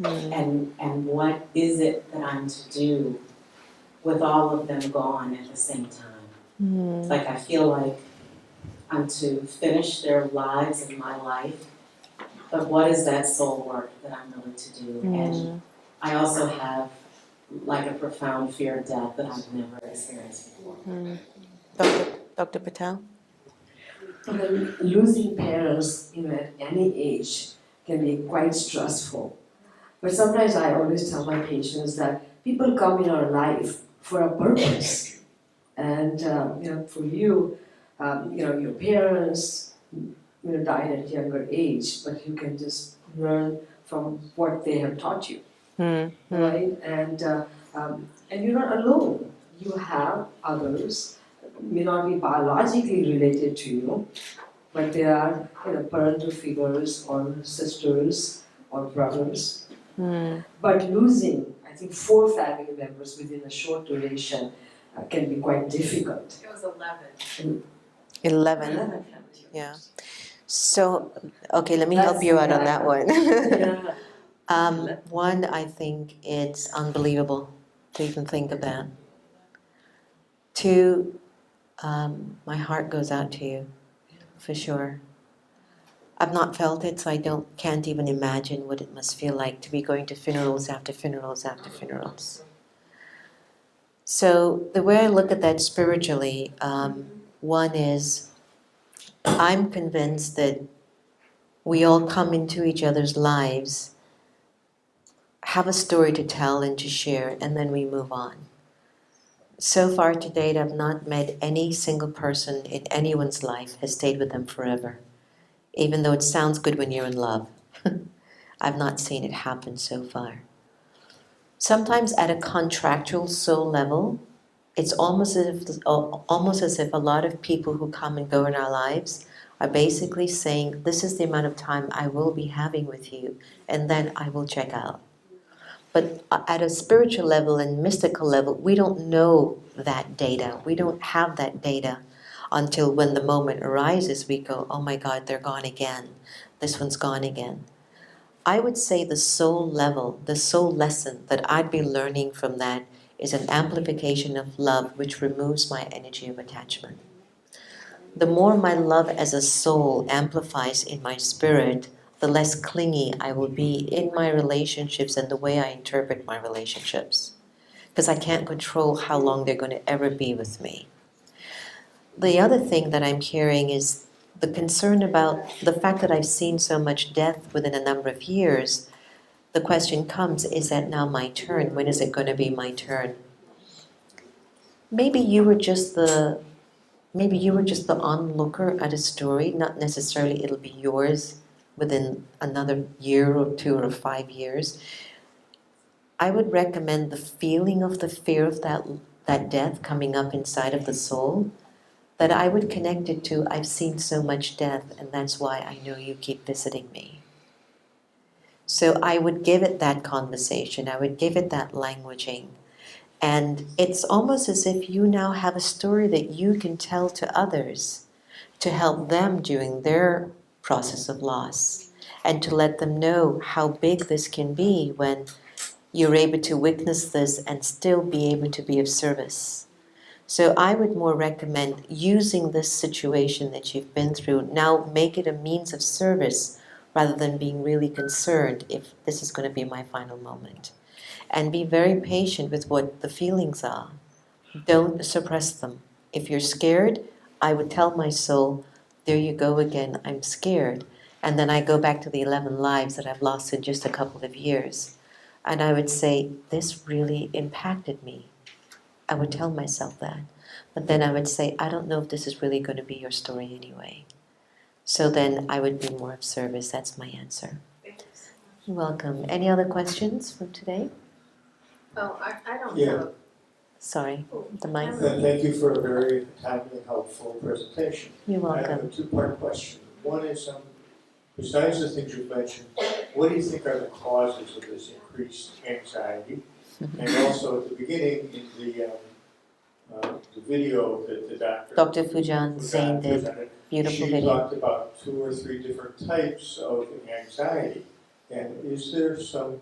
[SPEAKER 5] And what is it that I'm to do with all of them gone at the same time? It's like I feel like I'm to finish their lives and my life, but what is that soul work that I'm willing to do? And I also have
[SPEAKER 6] like a profound fear of death that I've never experienced before.
[SPEAKER 3] Dr. Patel?
[SPEAKER 4] And then losing parents, at any age can be quite stressful. But sometimes I always tell my patients that people come in our life for a purpose. And for you, your parents, died at a younger age, but you can just learn from what they have taught you, right? And you're not alone. You have others, may not be biologically related to you, but they are parental figures or sisters or brothers. But losing, I think, 4 family members within a short duration can be quite difficult.
[SPEAKER 5] It was 11.
[SPEAKER 3] 11.
[SPEAKER 4] 11 family
[SPEAKER 3] Yeah.
[SPEAKER 4] members.
[SPEAKER 3] So, okay, let me help you out on that one.
[SPEAKER 4] Yeah.
[SPEAKER 3] One, I think it's unbelievable to even think of that. 2, my heart goes out to you, for sure. I've not felt it, so I can't even imagine what it must feel like to be going to funerals after funerals after funerals. So the way I look at that spiritually, one is I'm convinced that we all come into each other's lives, have a story to tell and to share, and then we move on. So far to date, I've not met any single person in anyone's life has stayed with them forever. Even though it sounds good when you're in love. I've not seen it happen so far. Sometimes at a contractual soul level, it's almost as if a lot of people who come and go in our lives are basically saying, this is the amount of time I will be having with you, and then I will check out. But at a spiritual level and mystical level, we don't know that data. We don't have that data until when the moment arises, we go, oh my God, they're gone again. This one's gone again. I would say the soul level, the soul lesson that I'd be learning from that is an amplification of love which removes my energy of attachment. The more my love as a soul amplifies in my spirit, the less clingy I will be in my relationships and the way I interpret my relationships. Because I can't control how long they're going to ever be with me. The other thing that I'm hearing is the concern about the fact that I've seen so much death within a number of years. The question comes, is that now my turn? When is it going to be my turn? Maybe you were just the onlooker at a story, not necessarily it'll be yours within another year or 2 or 5 years. I would recommend the feeling of the fear of that death coming up inside of the soul, that I would connect it to, I've seen so much death and that's why I know you keep visiting me. So I would give it that conversation, I would give it that languaging. And it's almost as if you now have a story that you can tell to others to help them during their process of loss and to let them know how big this can be when you're able to witness this and still be able to be of service. So I would more recommend using this situation that you've been through, now make it a means of service rather than being really concerned if this is going to be my final moment. And be very patient with what the feelings are. Don't suppress them. If you're scared, I would tell my soul, there you go again, I'm scared. And then I go back to the 11 lives that I've lost in just a couple of years. And I would say, this really impacted me. I would tell myself that. But then I would say, I don't know if this is really going to be your story anyway. So then I would be more of service. That's my answer. You're welcome. Any other questions from today?
[SPEAKER 5] Oh, I don't
[SPEAKER 7] Yeah.
[SPEAKER 5] know.
[SPEAKER 3] Sorry, the mic.
[SPEAKER 7] Thank you for a very timely and helpful presentation.
[SPEAKER 3] You're
[SPEAKER 7] I have a
[SPEAKER 3] welcome.
[SPEAKER 7] two-part question. One is, besides the things you've mentioned, what do you think are the causes of this increased anxiety? And also at the beginning in the video that the
[SPEAKER 3] Dr. Fujan Singh did.
[SPEAKER 7] presented,
[SPEAKER 3] Beautiful
[SPEAKER 7] she
[SPEAKER 3] video.
[SPEAKER 7] talked about 2 or 3 different types of anxiety. And is there some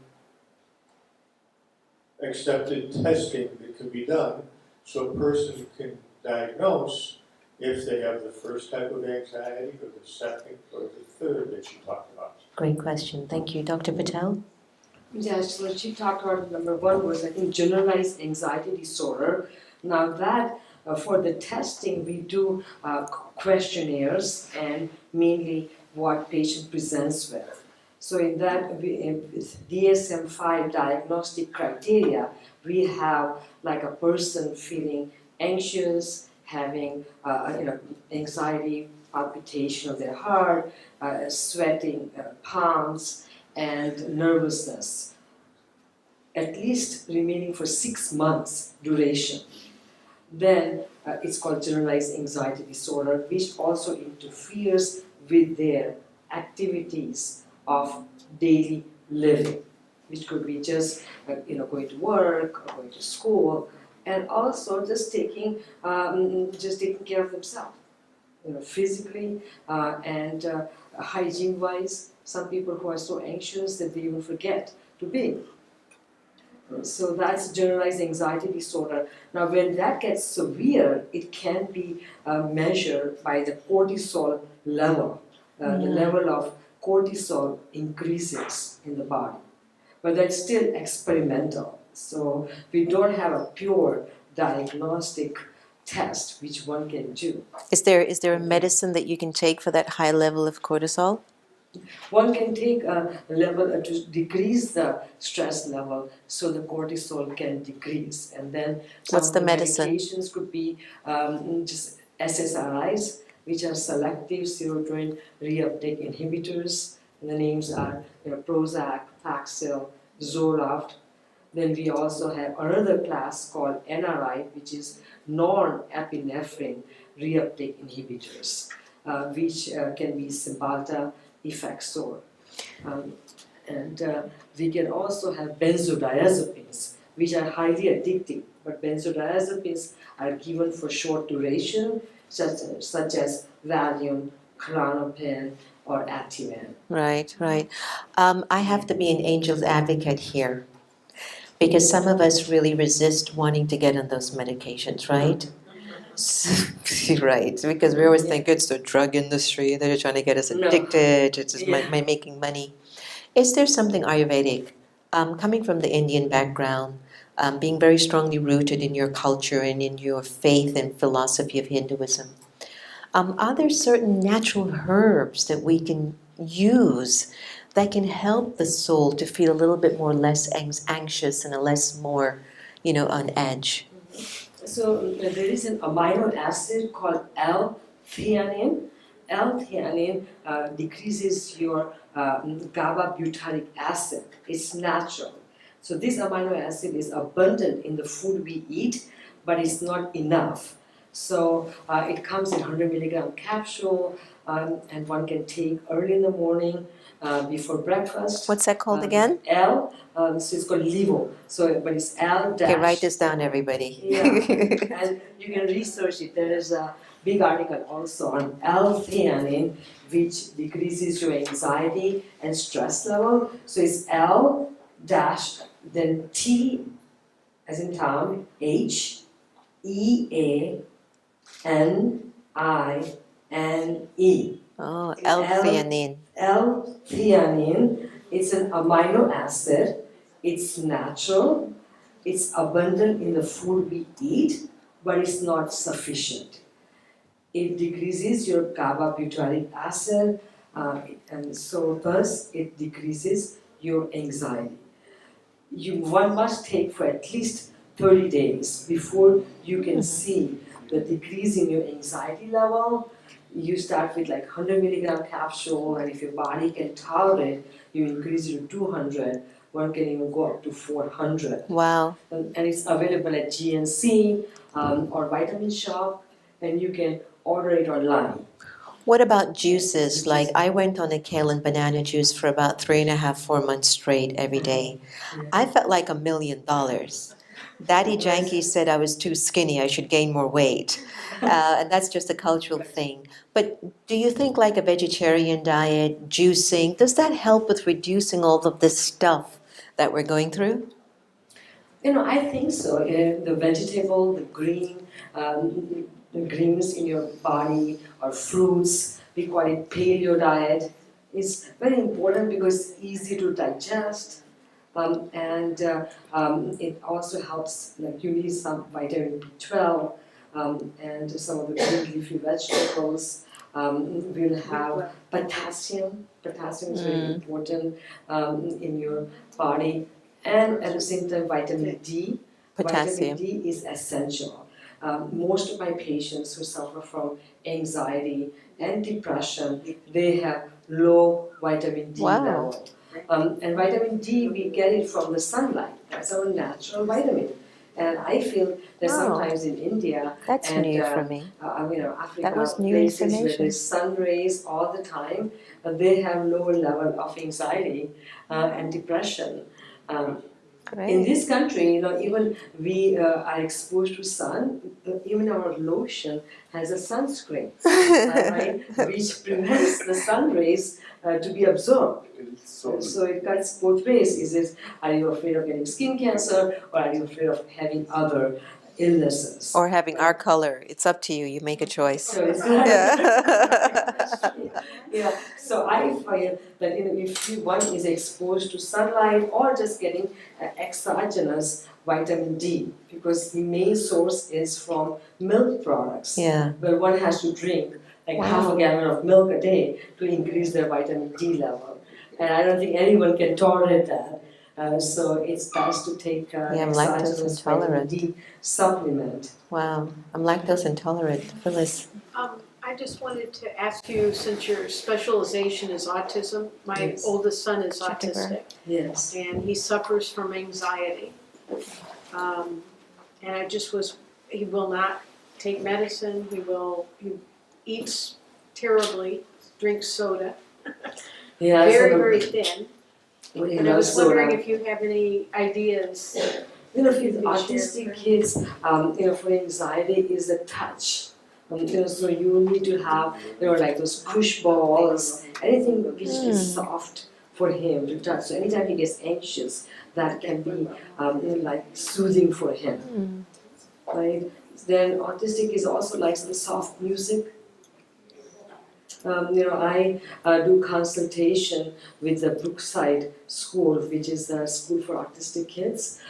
[SPEAKER 7] accepted testing that could be done so a person can diagnose if they have the first type of anxiety or the second or the third that you talked about?
[SPEAKER 3] Great question. Thank you. Dr. Patel?
[SPEAKER 4] Yeah, so she talked about number one was, I think, generalized anxiety disorder. Now that for the testing, we do questionnaires and mainly what patient presents with. So in that, with DSM-5 diagnostic criteria, we have like a person feeling anxious, having anxiety, palpitation of their heart, sweating palms, and nervousness, at least remaining for 6 months duration. Then it's called generalized anxiety disorder, which also interferes with their activities of daily living, which could be just going to work or going to school, and also just taking care of themselves, physically and hygiene-wise. Some people who are so anxious that they even forget to bathe. So that's generalized anxiety disorder. Now, when that gets severe, it can be measured by the cortisol level. The level of cortisol increases in the body, but that's still experimental. So we don't have a pure diagnostic test which one can do.
[SPEAKER 3] Is there a medicine that you can take for that high level of cortisol?
[SPEAKER 4] One can take a level to decrease the stress level so the cortisol can decrease. And then some
[SPEAKER 3] What's
[SPEAKER 4] of
[SPEAKER 3] the medicine?
[SPEAKER 4] medications could be just SSRIs, which are selective serotonin reuptake inhibitors. And the names are Prozac, Paxil, Zoloft. Then we also have another class called NRI, which is norepinephrine reuptake inhibitors, which can be Cymbalta, Effexor. And we can also have benzodiazepines, which are highly addictive, but benzodiazepines are given for short duration, such as Valium, Klonopin, or Ativan.
[SPEAKER 3] Right. I have to be an angel's advocate here, because some of us really resist wanting to get on those medications, right? Right, because we always think it's the drug industry that are trying to get us addicted, it's just making money. Is there something Ayurvedic, coming from the Indian background, being very strongly rooted in your culture and in your faith and philosophy of Hinduism, are there certain natural herbs that we can use that can help the soul to feel a little bit more less anxious and a less more, on edge?
[SPEAKER 4] So there is an amino acid called L-theanine. L-theanine decreases your GABA butyric acid. It's natural. So this amino acid is abundant in the food we eat, but it's not enough. So it comes in 100 milligram capsule, and one can take early in the morning before breakfast.
[SPEAKER 3] What's that called again?
[SPEAKER 4] So it's called Levo. So, but it's L dash.
[SPEAKER 3] Okay, write this down, everybody.
[SPEAKER 4] Yeah, and you can research it. There is a big article also on L-theanine, which decreases your anxiety and stress level. So it's L dash, then T as in Tom, H, E, A, N, I, N, E.
[SPEAKER 3] Oh, L-theanine.
[SPEAKER 4] L-theanine, it's an amino acid, it's natural, it's abundant in the food we eat, but it's not sufficient. It decreases your GABA butyric acid, and so thus it decreases your anxiety. One must take for at least 30 days before you can see the decrease in your anxiety level. You start with like 100 milligram capsule, and if your body can tolerate, you increase it to 200. One can even go up to 400.
[SPEAKER 3] Wow.
[SPEAKER 4] And it's available at GNC or Vitamin Shop, and you can order it online.
[SPEAKER 3] What about juices? Like, I went on a kale and banana juice for about 3.5, 4 months straight every day. I felt like $1 million. Daddy Janky said I was too skinny, I should gain more weight. And that's just a cultural thing. But do you think like a vegetarian diet, juicing, does that help with reducing all of this stuff that we're going through?
[SPEAKER 4] I think so. The vegetable, the greens in your body, or fruits, we call it paleo diet, is very important because it's easy to digest. It also helps, like you need some vitamin B12 and some of the green leafy vegetables will have potassium. Potassium is very important in your body, and at the same time vitamin D.
[SPEAKER 3] Potassium.
[SPEAKER 4] Vitamin D is essential. Most of my patients who suffer from anxiety and depression, they have low vitamin D
[SPEAKER 3] Wow.
[SPEAKER 4] level. And vitamin D, we get it from the sunlight. That's our natural vitamin. And I feel that
[SPEAKER 3] Wow.
[SPEAKER 4] sometimes in India
[SPEAKER 3] That's
[SPEAKER 4] and
[SPEAKER 3] new for me.
[SPEAKER 4] Africa,
[SPEAKER 3] That was new
[SPEAKER 4] places where
[SPEAKER 3] information.
[SPEAKER 4] there's sun rays all the time, they have lower level of anxiety and depression. In
[SPEAKER 3] Great.
[SPEAKER 4] this country, even we are exposed to sun. Even our lotion has a sunscreen, right, which prevents the sun rays to be absorbed. So it cuts both ways. Are you afraid of getting skin cancer, or are you afraid of having other illnesses?
[SPEAKER 3] Or having our color. It's up to you. You make a choice.
[SPEAKER 4] So it's yeah. So I find that if one is exposed to sunlight or just getting exogenous vitamin D, because the main source is from milk products,
[SPEAKER 3] Yeah.
[SPEAKER 4] where one has to drink like
[SPEAKER 3] Wow.
[SPEAKER 4] half a gallon of milk a day to increase their vitamin D level. And I don't think anyone can tolerate that. So it's best to take
[SPEAKER 3] I'm lactose
[SPEAKER 4] exogenous vitamin
[SPEAKER 3] intolerant.
[SPEAKER 4] D supplement.
[SPEAKER 3] Wow. I'm lactose intolerant. Phyllis.
[SPEAKER 8] I just wanted to ask you, since your specialization is autism, my
[SPEAKER 4] Yes.
[SPEAKER 8] oldest son is
[SPEAKER 3] Checking
[SPEAKER 8] autistic,
[SPEAKER 4] Yes.
[SPEAKER 8] and he suffers from anxiety. And I just he will not take medicine, he eats terribly, drinks soda,
[SPEAKER 4] Yeah,
[SPEAKER 8] very,
[SPEAKER 4] so
[SPEAKER 8] very thin.
[SPEAKER 4] he
[SPEAKER 8] And I
[SPEAKER 4] loves
[SPEAKER 8] was wondering
[SPEAKER 4] soda.
[SPEAKER 8] if you have any ideas.
[SPEAKER 4] For autistic kids, for anxiety is the touch. So you need to have, like those push balls, anything which is soft for him to touch. So anytime he gets anxious, that can be like soothing for him, right? Then autistic is also like some soft music. I do consultation with the Brookside School, which is a school for autistic kids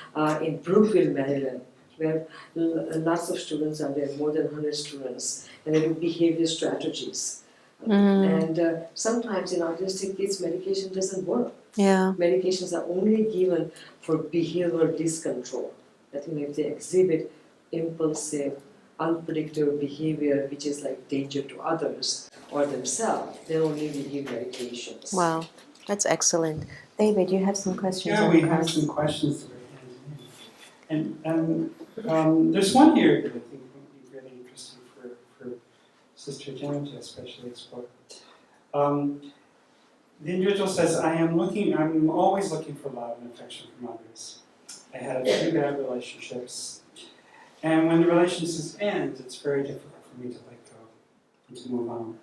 [SPEAKER 4] in Brookville, Maryland, where lots of students are there, more than 100 students, and they do behavior strategies. And sometimes in autistic kids, medication doesn't work.
[SPEAKER 3] Yeah.
[SPEAKER 4] Medications are only given for behavioral dyscontrol. That if they exhibit impulsive, unpredictable behavior, which is like danger to others or themselves, they only give medications.
[SPEAKER 3] Wow. That's excellent. David, you have some questions
[SPEAKER 2] Yeah,
[SPEAKER 3] on
[SPEAKER 2] we
[SPEAKER 3] the
[SPEAKER 2] have
[SPEAKER 3] cards?
[SPEAKER 2] some questions that are handed in. And there's one here that I think would be really interesting for Sister Jenna to especially explore. The individual says, I'm always looking for love and affection from others. I had a few bad relationships. And when the relationships end, it's very difficult for me to let go and to move on.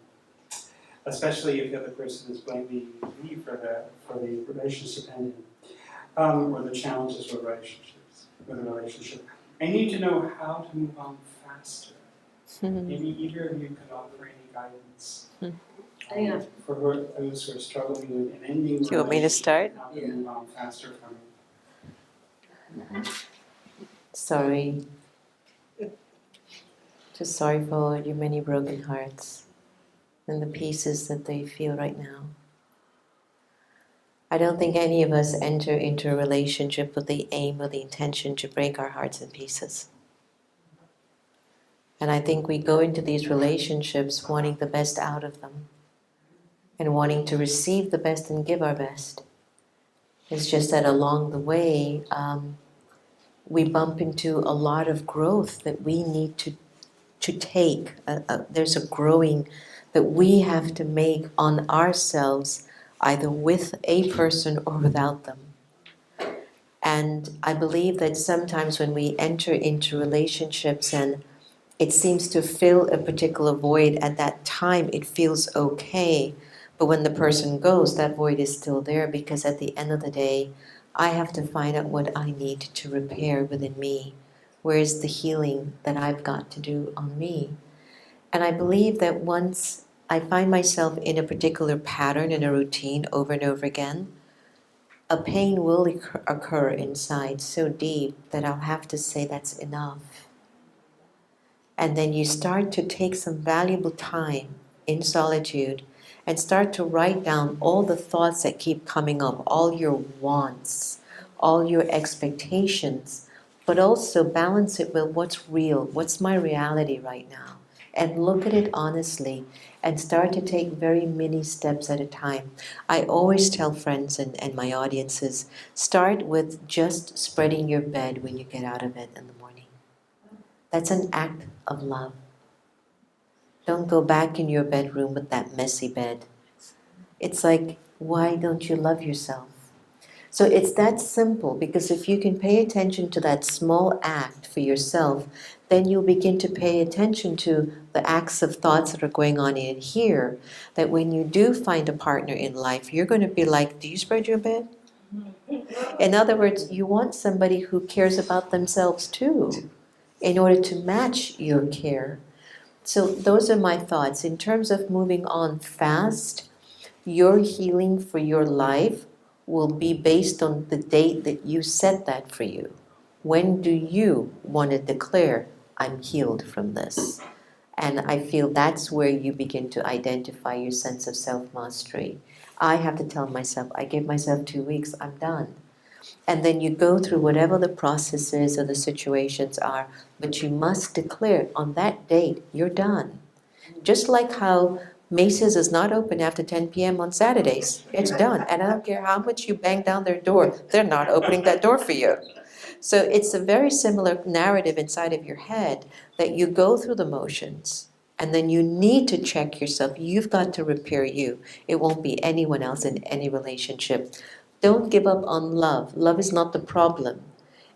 [SPEAKER 2] Especially if the other person is blaming me for the relationship ending, or the challenges with the relationship. I need to know how to move on faster. Maybe either of you could offer any guidance for those who are struggling with an ending.
[SPEAKER 3] Do you want me to start?
[SPEAKER 2] How to move on faster from it.
[SPEAKER 3] Sorry. Just sorry for your many broken hearts and the pieces that they feel right now. I don't think any of us enter into a relationship with the aim or the intention to break our hearts in pieces. And I think we go into these relationships wanting the best out of them and wanting to receive the best and give our best. It's just that along the way, we bump into a lot of growth that we need to take. There's a growing that we have to make on ourselves, either with a person or without them. And I believe that sometimes when we enter into relationships and it seems to fill a particular void, at that time it feels okay. But when the person goes, that void is still there, because at the end of the day, I have to find out what I need to repair within me. Where is the healing that I've got to do on me? And I believe that once I find myself in a particular pattern, in a routine over and over again, a pain will occur inside so deep that I'll have to say that's enough. And then you start to take some valuable time in solitude and start to write down all the thoughts that keep coming up, all your wants, all your expectations, but also balance it with what's real, what's my reality right now, and look at it honestly and start to take very mini steps at a time. I always tell friends and my audiences, start with just spreading your bed when you get out of it in the morning. That's an act of love. Don't go back in your bedroom with that messy bed. It's like, why don't you love yourself? So it's that simple, because if you can pay attention to that small act for yourself, then you'll begin to pay attention to the acts of thoughts that are going on in here, that when you do find a partner in life, you're going to be like, do you spread your bed? In other words, you want somebody who cares about themselves too, in order to match your care. So those are my thoughts. In terms of moving on fast, your healing for your life will be based on the date that you set that for you. When do you want to declare, I'm healed from this? And I feel that's where you begin to identify your sense of self-mastery. I have to tell myself, I give myself 2 weeks, I'm done. And then you go through whatever the processes or the situations are, but you must declare on that date, you're done. Just like how Macy's is not open after 10 p.m. on Saturdays. It's done. And I don't care how much you bang down their door, they're not opening that door for you. So it's a very similar narrative inside of your head that you go through the motions and then you need to check yourself. You've got to repair you. It won't be anyone else in any relationship. Don't give up on love. Love is not the problem.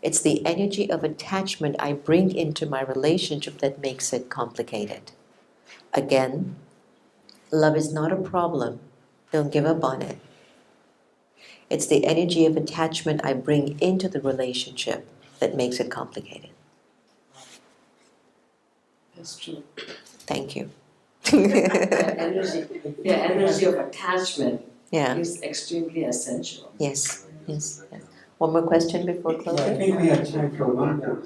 [SPEAKER 3] It's the energy of attachment I bring into my relationship that makes it complicated. Again, love is not a problem. Don't give up on it. It's the energy of attachment I bring into the relationship that makes it complicated.
[SPEAKER 4] That's true.
[SPEAKER 3] Thank you.
[SPEAKER 4] The energy of attachment
[SPEAKER 3] Yeah.
[SPEAKER 4] is extremely essential.
[SPEAKER 3] Yes. Yes. Yes. One more question before
[SPEAKER 2] I
[SPEAKER 3] closing?
[SPEAKER 2] think we have time for one more.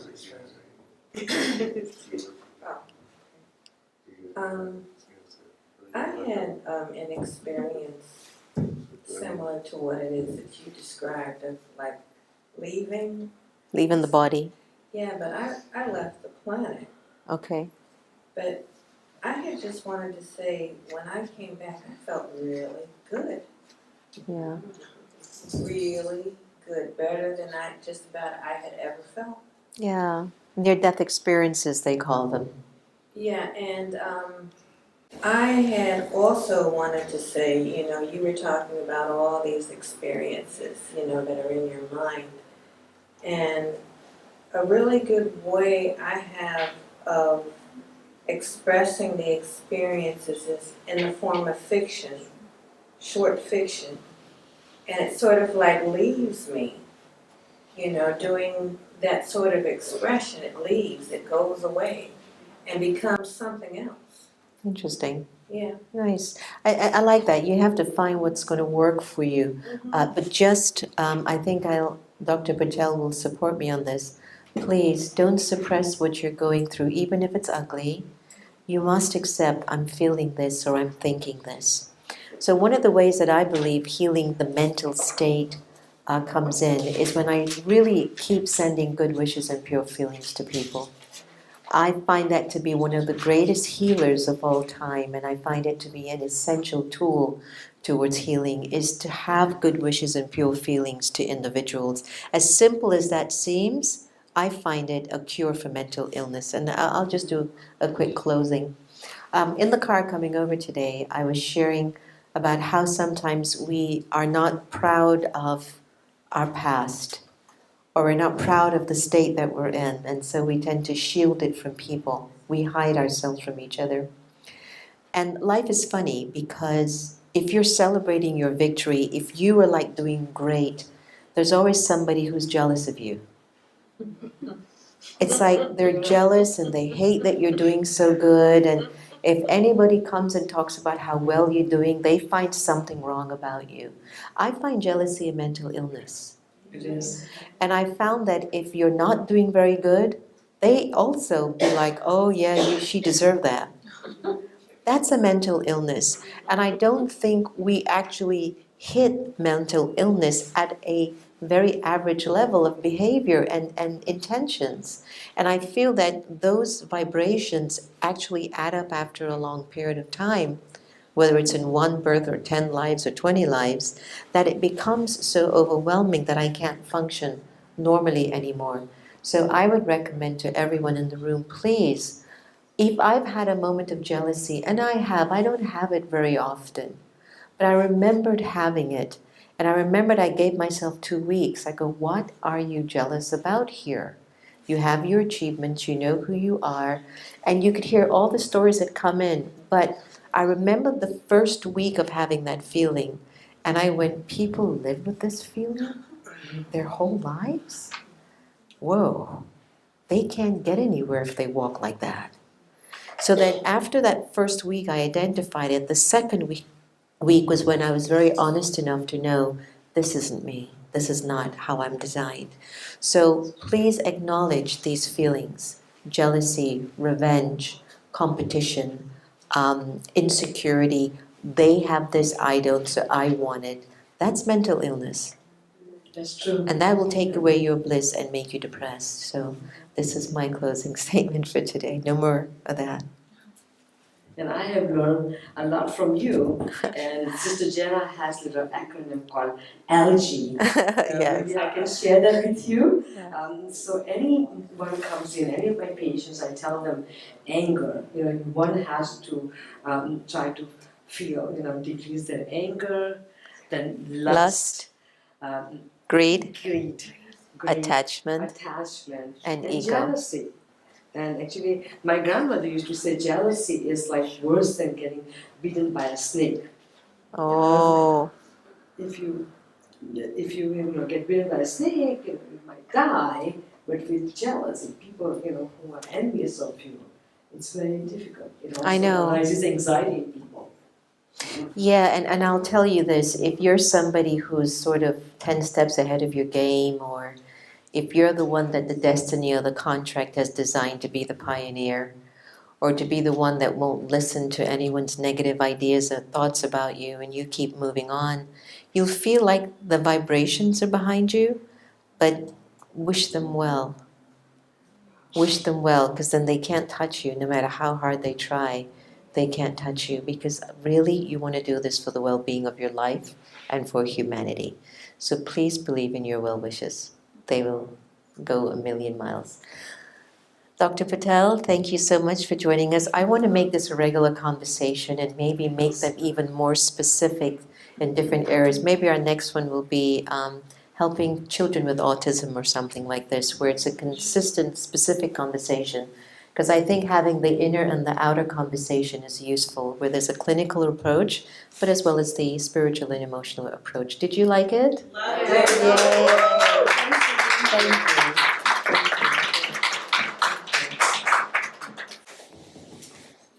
[SPEAKER 9] I had an experience similar to what it is that you described of like leaving.
[SPEAKER 3] Leaving the body.
[SPEAKER 9] Yeah, but I left the planet.
[SPEAKER 3] Okay.
[SPEAKER 9] But I had just wanted to say when I came back, I felt really good.
[SPEAKER 3] Yeah.
[SPEAKER 9] Really good. Better than I had ever felt.
[SPEAKER 3] Yeah. Near-death experiences, they call them.
[SPEAKER 9] Yeah, and I had also wanted to say, you were talking about all these experiences, that are in your mind. And a really good way I have of expressing the experiences is in the form of fiction, short fiction. And it sort of like leaves me, doing that sort of expression. It leaves, it goes away and becomes something else.
[SPEAKER 3] Interesting.
[SPEAKER 9] Yeah.
[SPEAKER 3] Nice. I like that. You have to find what's going to work for you. But just, I think Dr. Patel will support me on this. Please don't suppress what you're going through, even if it's ugly. You must accept, I'm feeling this or I'm thinking this. So one of the ways that I believe healing the mental state comes in is when I really keep sending good wishes and pure feelings to people. I find that to be one of the greatest healers of all time, and I find it to be an essential tool towards healing, is to have good wishes and pure feelings to individuals. As simple as that seems, I find it a cure for mental illness. And I'll just do a quick closing. In the car coming over today, I was sharing about how sometimes we are not proud of our past, or we're not proud of the state that we're in, and so we tend to shield it from people. We hide ourselves from each other. And life is funny because if you're celebrating your victory, if you are like doing great, there's always somebody who's jealous of you. It's like they're jealous and they hate that you're doing so good, and If anybody comes and talks about how well you're doing, they find something wrong about you. I find jealousy a mental illness.
[SPEAKER 4] It is.
[SPEAKER 3] And I found that if you're not doing very good, they also be like, oh yeah, she deserved that. That's a mental illness. And I don't think we actually hit mental illness at a very average level of behavior and intentions. And I feel that those vibrations actually add up after a long period of time, whether it's in one birth or 10 lives or 20 lives, that it becomes so overwhelming that I can't function normally anymore. So I would recommend to everyone in the room, please, if I've had a moment of jealousy, and I don't have it very often, but I remembered having it, and I remembered I gave myself 2 weeks. I go, what are you jealous about here? You have your achievements, you know who you are, and you could hear all the stories that come in, but I remember the first week of having that feeling, and I went, people live with this feeling their whole lives? Whoa, they can't get anywhere if they walk like that. So then after that first week I identified it, the second week was when I was very honest enough to know, this isn't me, this is not how I'm designed. So please acknowledge these feelings, jealousy, revenge, competition, insecurity. They have this, I don't, so I want it. That's mental illness.
[SPEAKER 4] That's true.
[SPEAKER 3] And that will take away your bliss and make you depressed. So this is my closing statement for today. No more of that.
[SPEAKER 4] And I have learned a lot from you. And Sister Jenna has a little acronym called ALGE.
[SPEAKER 3] Yes.
[SPEAKER 4] Maybe I can share that with you. So anyone comes in, any of my patients, I tell them anger. One has to try to feel, decrease their anger, then lust,
[SPEAKER 3] Greed,
[SPEAKER 4] greed,
[SPEAKER 3] attachment, and ego.
[SPEAKER 4] jealousy. And actually, my grandmother used to say jealousy is like worse than getting bitten by a snake.
[SPEAKER 3] Oh,
[SPEAKER 4] If you get bitten by a snake, you might die. But with jealousy, people who are envious of you, it's very difficult. It also
[SPEAKER 3] I know.
[SPEAKER 4] raises anxiety in people.
[SPEAKER 3] yeah, and I'll tell you this, if you're somebody who's sort of 10 steps ahead of your game, or if you're the one that the destiny or the contract has designed to be the pioneer, or to be the one that won't listen to anyone's negative ideas or thoughts about you, and you keep moving on, you'll feel like the vibrations are behind you, but wish them well. Wish them well, because then they can't touch you, no matter how hard they try. They can't touch you, because really you want to do this for the well-being of your life and for humanity. So please believe in your well wishes. They will go a million miles. Dr. Patel, thank you so much for joining us. I want to make this a regular conversation and maybe make them even more specific in different areas. Maybe our next one will be helping children with autism or something like this, where it's a consistent, specific conversation. Because I think having the inner and the outer conversation is useful, where there's a clinical approach, but as well as the spiritual and emotional approach. Did you like it?
[SPEAKER 5] Love
[SPEAKER 3] Yay! Thank you.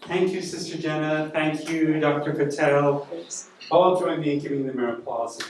[SPEAKER 2] Thank you, Sister Jenna. Thank you, Dr. Patel. All join me in giving them an applause.